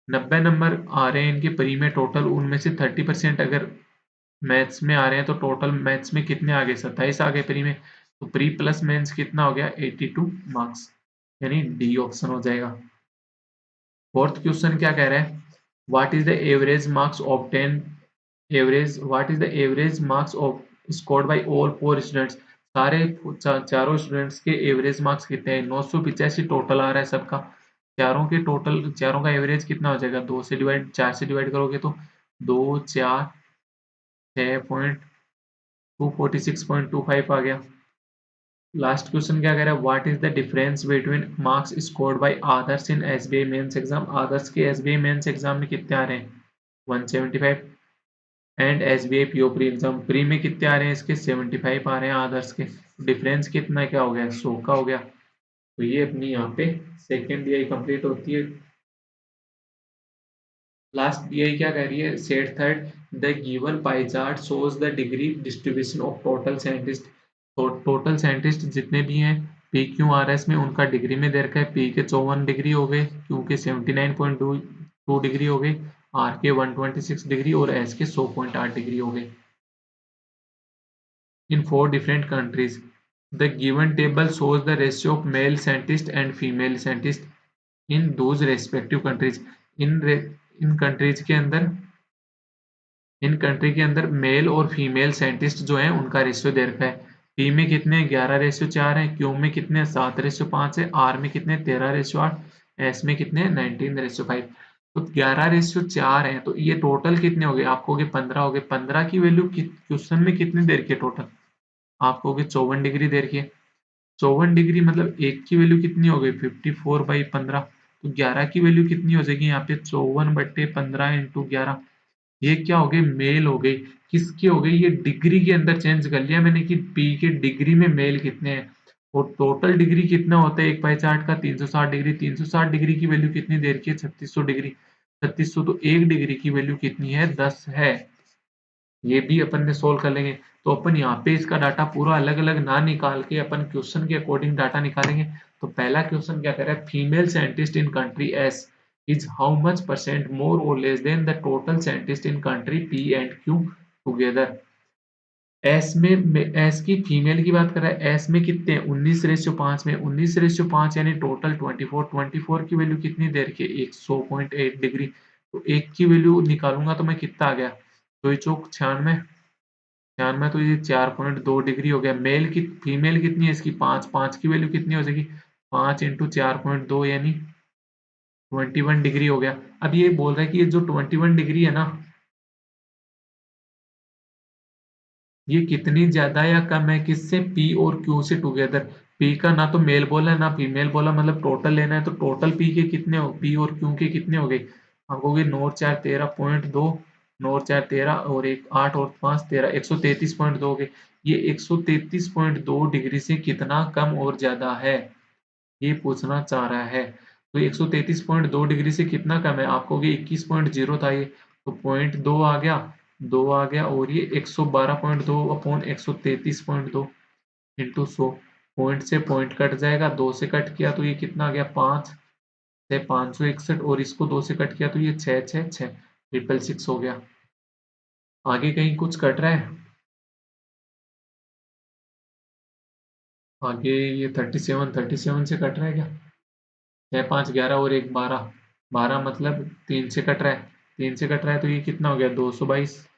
90 नंबर आ रहे हैं इनके प्री में टोटल, उनमें से 30% अगर मैथ्स में आ रहे हैं तो टोटल मैथ्स में कितने आ गए 27 आ गए प्री में। तो प्री प्लस मेंस कितना हो गया 82 मार्क्स, यानी डी ऑप्शन हो जाएगा। फोर्थ क्वेश्चन क्या कह रहा है, what is the average marks obtain average what is the average marks of scored by all 4 students. सारे चारों स्टूडेंट्स के एवरेज मार्क्स कितने हैं 985 टोटल आ रहा है सबका। चारों के टोटल, चारों का एवरेज कितना हो जाएगा 4 से डिवाइड करोगे तो 2 4 6.246.25 आ गया। लास्ट क्वेश्चन क्या कह रहा है, what is the difference between marks scored by Adarsh in SBI mains exam. Adarsh के एसबीआई मेंस एग्जाम में कितने आ रहे हैं 175 and SBI PO pre exam pre में कितने आ रहे हैं इसके 75 आ रहे हैं आदर्स के। डिफरेंस कितना क्या हो गया 100 का हो गया। तो ये अपनी यहाँ पे सेकेंड डीआई कंप्लीट होती है। लास्ट डीआई क्या कह रही है, set third, the given pie chart shows the degree distribution of total scientist. तो टोटल साइंटिस्ट जितने भी हैं पी क्यू आर एस में उनका डिग्री में दे रखा है। पी के 54 डिग्री हो गए, क्यू के 79.2 डिग्री हो गई, आर के 126 डिग्री और एस के 100.8 डिग्री हो गए in 4 different countries. The given table shows the ratio of male scientists and female scientists in those respective countries. In in countries के अंदर, इन कंट्री के अंदर मेल और फीमेल साइंटिस्ट जो हैं उनका रेशियो दे रखा है। पी में कितने 11:4 है, क्यू में कितने 7:5 है, आर में कितने 13:8, एस में कितने 19:5। तो 11:4 है तो ये टोटल कितने हो गए, आपको 15 हो गए। 15 की वैल्यू क्वेश्चन में कितनी देर के टोटल, आप कहोगे 54 डिग्री दे रखी है। 54 डिग्री मतलब एक की वैल्यू कितनी हो गई 54/15। तो 11 की वैल्यू कितनी हो जाएगी यहाँ पे 54/15 इंटू 11। ये क्या हो गई मेल हो गई। किसकी हो गई, ये डिग्री के अंदर चेंज कर लिया मैंने कि पी के डिग्री में मेल कितने हैं। और टोटल डिग्री कितना होता है एक पाई चार्ट का 360 डिग्री। 360 डिग्री की वैल्यू कितनी दे रखी है 3600 डिग्री। 3600 तो एक डिग्री की वैल्यू कितनी है 10 है। ये भी अपन ने सोल्व कर लेंगे। तो अपन यहाँ पे इसका डाटा पूरा अलग अलग ना निकाल के अपन क्वेश्चन के अकॉर्डिंग डाटा निकालेंगे। तो पहला क्वेश्चन क्या कह रहा है, female scientist in country S is how much percent more और less than the total scientist in country P and Q together. S में एस की फीमेल की बात कर रहा है, एस में कितने 19:5 में 19:5 यानी टोटल 24 की वैल्यू कितनी देर की 100.8 डिग्री। तो एक की वैल्यू निकालूंगा तो मैं कितना आ गया, तो ये चौक 96 96, तो ये 4.2 डिग्री हो गया। मेल की फीमेल कितनी है इसकी 5 5 की वैल्यू कितनी हो जाएगी 5 इंटू 4.2 यानी 21 डिग्री हो गया। अब ये बोल रहा है कि ये जो 21 डिग्री है ना, ये कितनी ज्यादा या कम है किससे, पी और क्यू से टुगेदर। पी का ना तो मेल बोला है ना फीमेल बोला, मतलब टोटल लेना है, तो टोटल पी के कितने हो, पी और क्यू के कितने हो गए, आप कहोगे 9 4 13.2, 9 4 13 और एक 8 और 5 13, 133.2 हो गए। ये 133.2 डिग्री से कितना कम और ज्यादा है, ये पूछना चाह रहा है। तो 133.2 डिग्री से कितना कम है, आप कहोगे 21.0 था ये, तो पॉइंट 2 आ गया, 2 आ गया, और ये 112.2 अपॉन 133.2 इंटू 100। पॉइंट से पॉइंट कट जाएगा, 2 से कट किया तो ये कितना आ गया 5 से 561, और इसको 2 से कट किया तो ये 6 6 6 666 हो गया। आगे कहीं कुछ कट रहा है, आगे ये 37 से कट रहा है क्या, 6 5 11 और एक 12, 12 मतलब 3 से कट रहा है, 3 से कट रहा है तो ये कितना हो गया 222,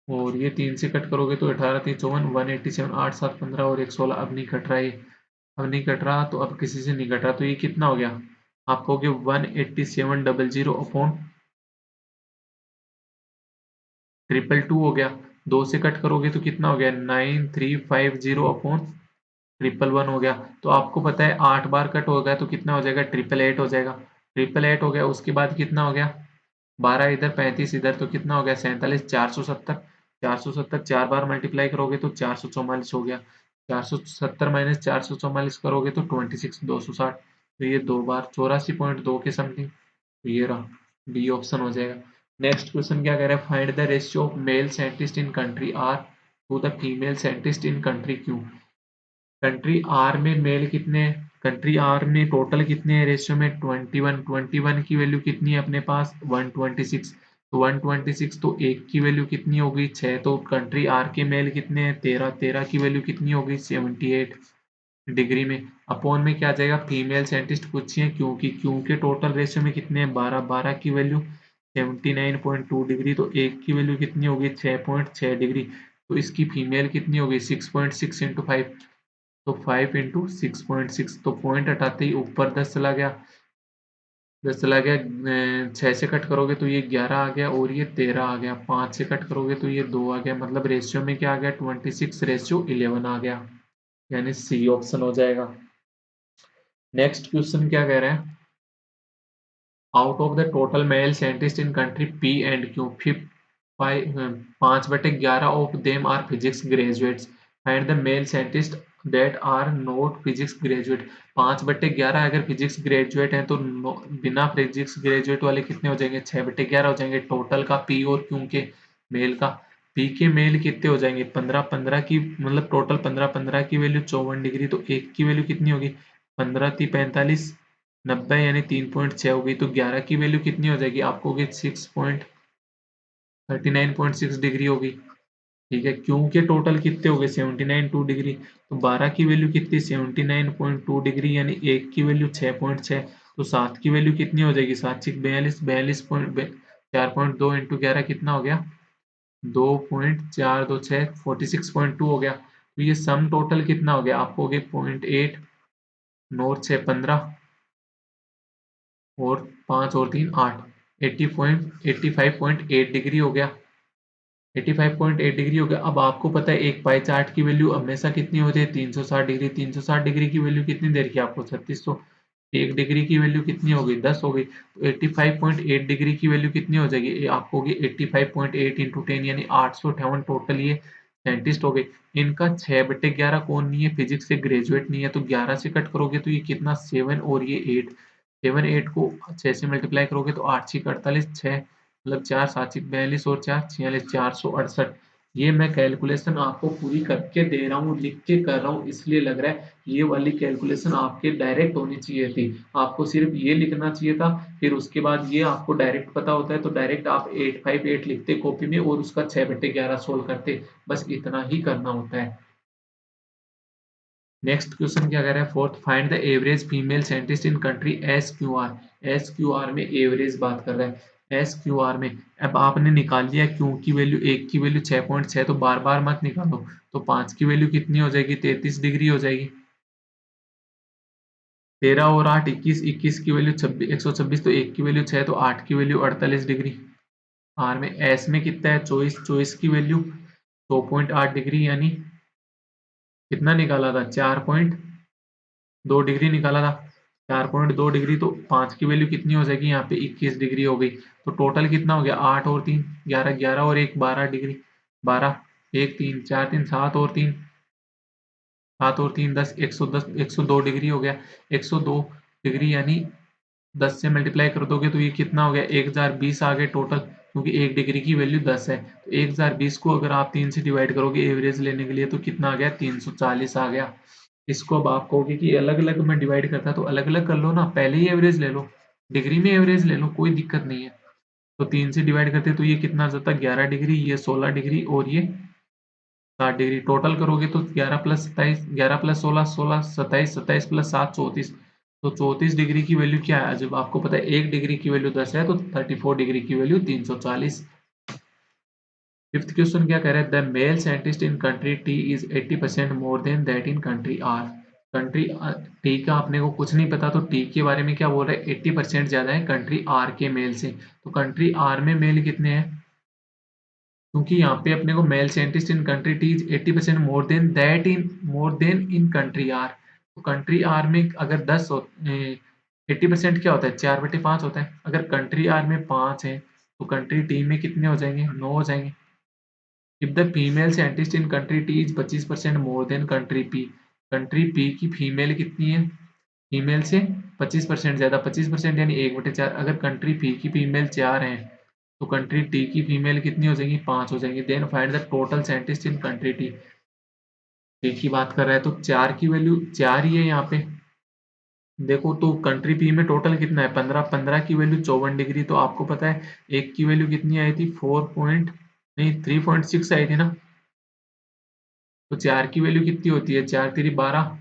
और ये 3 से कट करोगे तो 18 3 54 187, 8 7 15 और एक 16। अब नहीं कट रहा है, अब नहीं कट रहा, तो अब किसी से नहीं कट रहा, तो ये कितना हो गया, आप कहोगे 18700 अपॉन 222 हो गया। 2 से कट करोगे तो कितना हो गया 9350 अपॉन 111 हो गया। तो आपको पता है 8 बार कट हो गया तो कितना हो जाएगा 888 हो जाएगा, 888 हो गया। उसके बाद कितना हो गया 12 इधर 35 इधर, तो कितना हो गया 47, 470, 470 4 बार मल्टीप्लाई करोगे तो 444 हो गया, 470 माइनस 444 करोगे तो 26 260, तो ये 2 बार 84.2 के समथिंग, तो ये रहा बी ऑप्शन हो जाएगा। नेक्स्ट क्वेश्चन क्या कह रहा है, find the ratio of male scientist in country R to the female scientist in country Q. Country R में मेल कितने हैं, कंट्री आर में टोटल कितने हैं रेशियो में 21, 21 की वैल्यू कितनी है अपने पास 126, तो 126 तो एक की वैल्यू कितनी हो गई 6, तो कंट्री आर के मेल कितने हैं 13, 13 की वैल्यू कितनी हो गई 78 डिग्री में। अपॉन में क्या आ जाएगा, फीमेल साइंटिस्ट पूछिए क्योंकि क्यू के टोटल रेशियो में कितने हैं 12, 12 की वैल्यू 79.2 डिग्री, तो एक की वैल्यू कितनी होगी 6.6 डिग्री, तो इसकी फीमेल कितनी होगी 6.6 इंटू 5, तो 5 इंटू 6.6, तो पॉइंट हटाते ही ऊपर 10 चला गया, 10 चला गया, 6 से कट करोगे तो ये 11 आ गया और ये 13 आ गया, 5 से कट करोगे तो ये 2 आ गया, मतलब रेशियो में क्या आ गया 26:11 आ गया, यानी सी ऑप्शन हो जाएगा। नेक्स्ट क्वेश्चन क्या कह रहा है, out of the total male scientist in country P and Q 5/11 of them are physics graduates, find the male scientist that are not physics graduate. 5/11 अगर फिजिक्स ग्रेजुएट हैं तो बिना फिजिक्स ग्रेजुएट वाले कितने हो जाएंगे 6/11 हो जाएंगे, टोटल का पी और क्यू के मेल का। पी के मेल कितने हो जाएंगे 15 15 की, मतलब टोटल 15 15 की वैल्यू 54 डिग्री, तो एक की वैल्यू कितनी होगी 15 × 45 90 यानी 3.6 हो गई, तो 11 की वैल्यू कितनी हो जाएगी आपको 6.39.6 डिग्री होगी। ठीक है, क्यों के टोटल कितने हो गए 79.2 डिग्री, तो 12 की वैल्यू कितनी 79.2 डिग्री यानी एक की वैल्यू 6.6, तो 7 की वैल्यू कितनी हो जाएगी 7 6 42 4.2 इंटू 11 कितना हो गया 2.426 46.2 हो गया। तो ये सम टोटल कितना हो गया आपको 0.8 नौ 6 15 और 5 और 3 8, 85.8 डिग्री हो गया, 85.8 डिग्री हो गया। अब आपको पता है एक पाई चार्ट की वैल्यू हमेशा कितनी होती है 360 डिग्री, 360 डिग्री की वैल्यू कितनी देर की आपको 3600, एक डिग्री की वैल्यू कितनी हो गई 10 हो गई, तो 85.8 डिग्री की वैल्यू कितनी हो जाएगी ये आपको होगी 85.8 इंटू 10 यानी 858, टोटल ये साइंटिस्ट हो गए। इनका 6/11 कौन नहीं है फिजिक्स से ग्रेजुएट नहीं है, तो 11 से कट करोगे तो ये कितना 7 और ये 8, 7 8 को 6 से मल्टीप्लाई करोगे तो 8 6 48 6, मतलब 4 7 6 42 और 4 46 468, ये मैं कैलकुलेशन आपको पूरी करके दे रहा हूँ, लिख के कर रहा हूँ, इसलिए लग रहा है ये वाली कैलकुलेशन आपके डायरेक्ट होनी चाहिए थी। आपको सिर्फ ये लिखना चाहिए था, फिर उसके बाद ये आपको डायरेक्ट पता होता है तो डायरेक्ट आप 858 लिखते कॉपी में और उसका 6/11 सोल्व करते। बस इतना ही करना होता है। नेक्स्ट क्वेश्चन क्या कह रहा है, fourth, find the average female scientist in country S Q R. S Q R में एवरेज बात कर रहा है। एस क्यू आर में अब आपने निकाल लिया क्यू की वैल्यू, एक की वैल्यू 6.6, तो बार बार मत निकालो। तो 5 की वैल्यू कितनी हो जाएगी, 33 डिग्री हो जाएगी। 13 और 8 21, 21 की वैल्यू 26, 126, तो एक की वैल्यू 6, तो 8 की वैल्यू 48 डिग्री। आर में एस में कितना है, 24, 24 की वैल्यू 2.8 डिग्री, यानी कितना निकाला था, 4.2 डिग्री निकाला था। 4.2 डिग्री, तो 5 की वैल्यू कितनी हो जाएगी, यहाँ पे 21 डिग्री हो गई। तो टोटल कितना हो गया, 8 और 3 11, 11 और 1 12 डिग्री। 12, 1 3 4 3 7 और 3, 7 और 3 10, 110, 102 डिग्री हो गया। 102 डिग्री यानी 10 से मल्टीप्लाई कर दोगे तो ये कितना हो गया, 1020 आ गए टोटल, क्योंकि 1 डिग्री की वैल्यू 10 है। तो 1020 को अगर आप 3 से डिवाइड करोगे एवरेज लेने के लिए तो कितना आ गया, 340 आ गया। इसको अब आप कहोगे कि अलग अलग मैं डिवाइड करता, तो अलग अलग कर लो ना, पहले ही एवरेज ले लो, डिग्री में एवरेज ले लो, कोई दिक्कत नहीं है। तो 3 से डिवाइड करते तो ये कितना आ जाता, 11 डिग्री, ये 16 डिग्री और ये 7 डिग्री। टोटल करोगे तो 11 + 27, 11 + 16, 16, 27, 27 + 7 34। तो 34 डिग्री की वैल्यू क्या है, जब आपको पता है 1 डिग्री की वैल्यू 10 है तो 34 डिग्री की वैल्यू 340। फिफ्थ क्वेश्चन क्या कह रहा है, the male scientist in country T is 80% more than that in country R. Country T का अपने को कुछ नहीं पता, तो टी के बारे में क्या बोल रहा है, 80% ज्यादा है कंट्री आर के मेल से। तो कंट्री आर में मेल कितने हैं, क्योंकि यहाँ पे अपने को male scientist in country T is 80% more than that in, more than in country R. तो कंट्री आर में अगर 80% क्या होता है, 4/5 होता है। अगर कंट्री आर में 5 है तो कंट्री टी में कितने हो जाएंगे, 9 हो जाएंगे। If the female scientist in country T is 25% more than country P. Country P की फीमेल कितनी है, फीमेल से 25% ज्यादा, 25% यानी 1/4। अगर कंट्री पी की फीमेल 4 है तो कंट्री टी की फीमेल कितनी हो जाएंगी, 5 हो जाएंगी। Then find the total scientist in country T. T की बात कर रहा है तो 4 की वैल्यू 4 ही है यहाँ पे। देखो तो कंट्री पी में टोटल कितना है, 15, 15 की वैल्यू 54 डिग्री। तो आपको पता है एक की वैल्यू कितनी आई थी, 4 पॉइंट नहीं 3.6 आई थी ना। तो 4 की वैल्यू कितनी होती है, 4 3 12।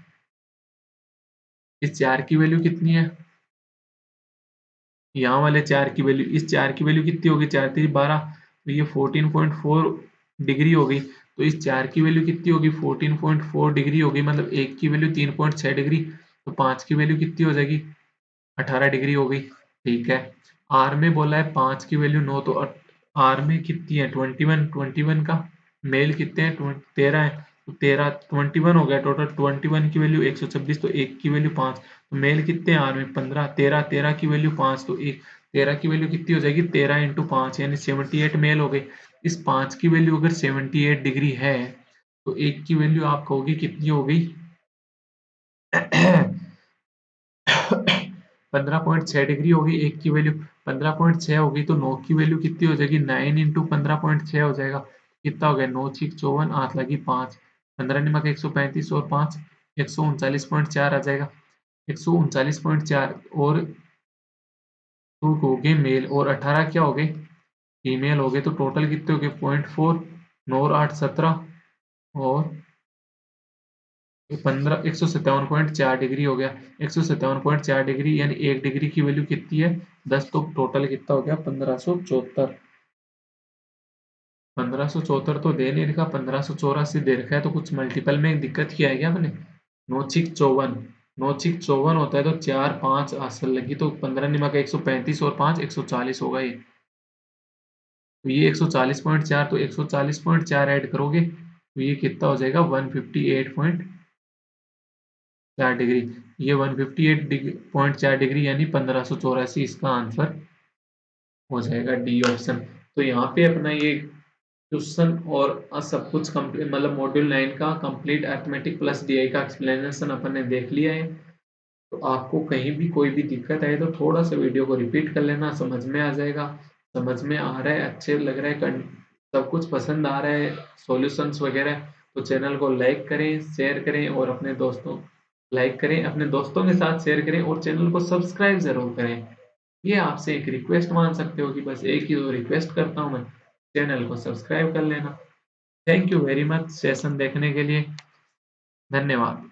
इस 4 की वैल्यू कितनी है, यहाँ वाले 4 की वैल्यू, इस 4 की वैल्यू कितनी होगी, 4 3 12। तो ये 14.4 डिग्री हो गई। तो इस 4 की वैल्यू कितनी होगी, 14.4 डिग्री हो गई, मतलब एक की वैल्यू 3.6 डिग्री। तो 5 की वैल्यू कितनी हो जाएगी, 18 डिग्री हो गई। ठीक है, आर में बोला है 5 की वैल्यू 9, तो आर में कितनी है, 21, 21 का मेल कितने हैं, 13 है। तो 13 21 हो गया टोटल। 21 की वैल्यू 126, तो एक की वैल्यू 5। तो मेल कितने हैं आर में, 15, 13, 13 की वैल्यू 5, तो एक 13 की वैल्यू कितनी हो जाएगी, 13 × 5 यानी 78 मेल हो गई। इस 5 की वैल्यू अगर 78 डिग्री है तो एक की वैल्यू आप कहोगे कितनी हो गई 15.6 डिग्री हो गई। एक की वैल्यू 15.6 होगी, तो 9 की वैल्यू कितनी हो जाएगी, 9 × 15.6 हो जाएगा। कितना हो गया, 9 6 54, 8 लगी 5, 15 निमक 135 और 5 139.4 आ जाएगा। 139.4 और 2 हो गए मेल और 18 क्या हो गए, फीमेल हो गए। तो टोटल कितने हो गए, 0.4, 9 और 8 17 और 15, 157.4 डिग्री हो गया। 157.4 डिग्री यानी 1 डिग्री की वैल्यू कितनी है, 10। तो टोटल कितना हो गया, 1574। 1574 तो दे नहीं रखा, 1584 दे रखा है। तो कुछ मल्टीपल में दिक्कत किया है क्या मैंने, 9 6 54, 9 6 54 होता है तो 4 5 असल लगी, तो 15 निमा का 135 और 5 140 होगा ये। तो ये 140.4, तो 140.4 ऐड करोगे तो ये कितना हो जाएगा, 158.4 डिग्री। ये 158.4 डिग्री यानी 1584, इसका आंसर हो जाएगा डी ऑप्शन। तो यहाँ पे अपना ये क्वेश्चन और सब कुछ कंप्लीट, मतलब मॉड्यूल 9 का कंप्लीट अरिथमेटिक प्लस डीआई का एक्सप्लेनेशन अपन ने देख लिया है। तो आपको कहीं भी कोई भी दिक्कत आए तो थोड़ा सा वीडियो को रिपीट कर लेना, समझ में आ जाएगा। समझ में आ रहा है, अच्छे लग रहा है सब कुछ पसंद आ रहा है, सॉल्यूशंस वगैरह, तो चैनल को लाइक करें, शेयर करें और अपने दोस्तों लाइक करें, अपने दोस्तों के साथ शेयर करें और चैनल को सब्सक्राइब ज़रूर करें। ये आपसे एक रिक्वेस्ट मान सकते हो कि बस एक ही तो रिक्वेस्ट करता हूँ मैं, चैनल को सब्सक्राइब कर लेना। Thank you very much session देखने के लिए। धन्यवाद।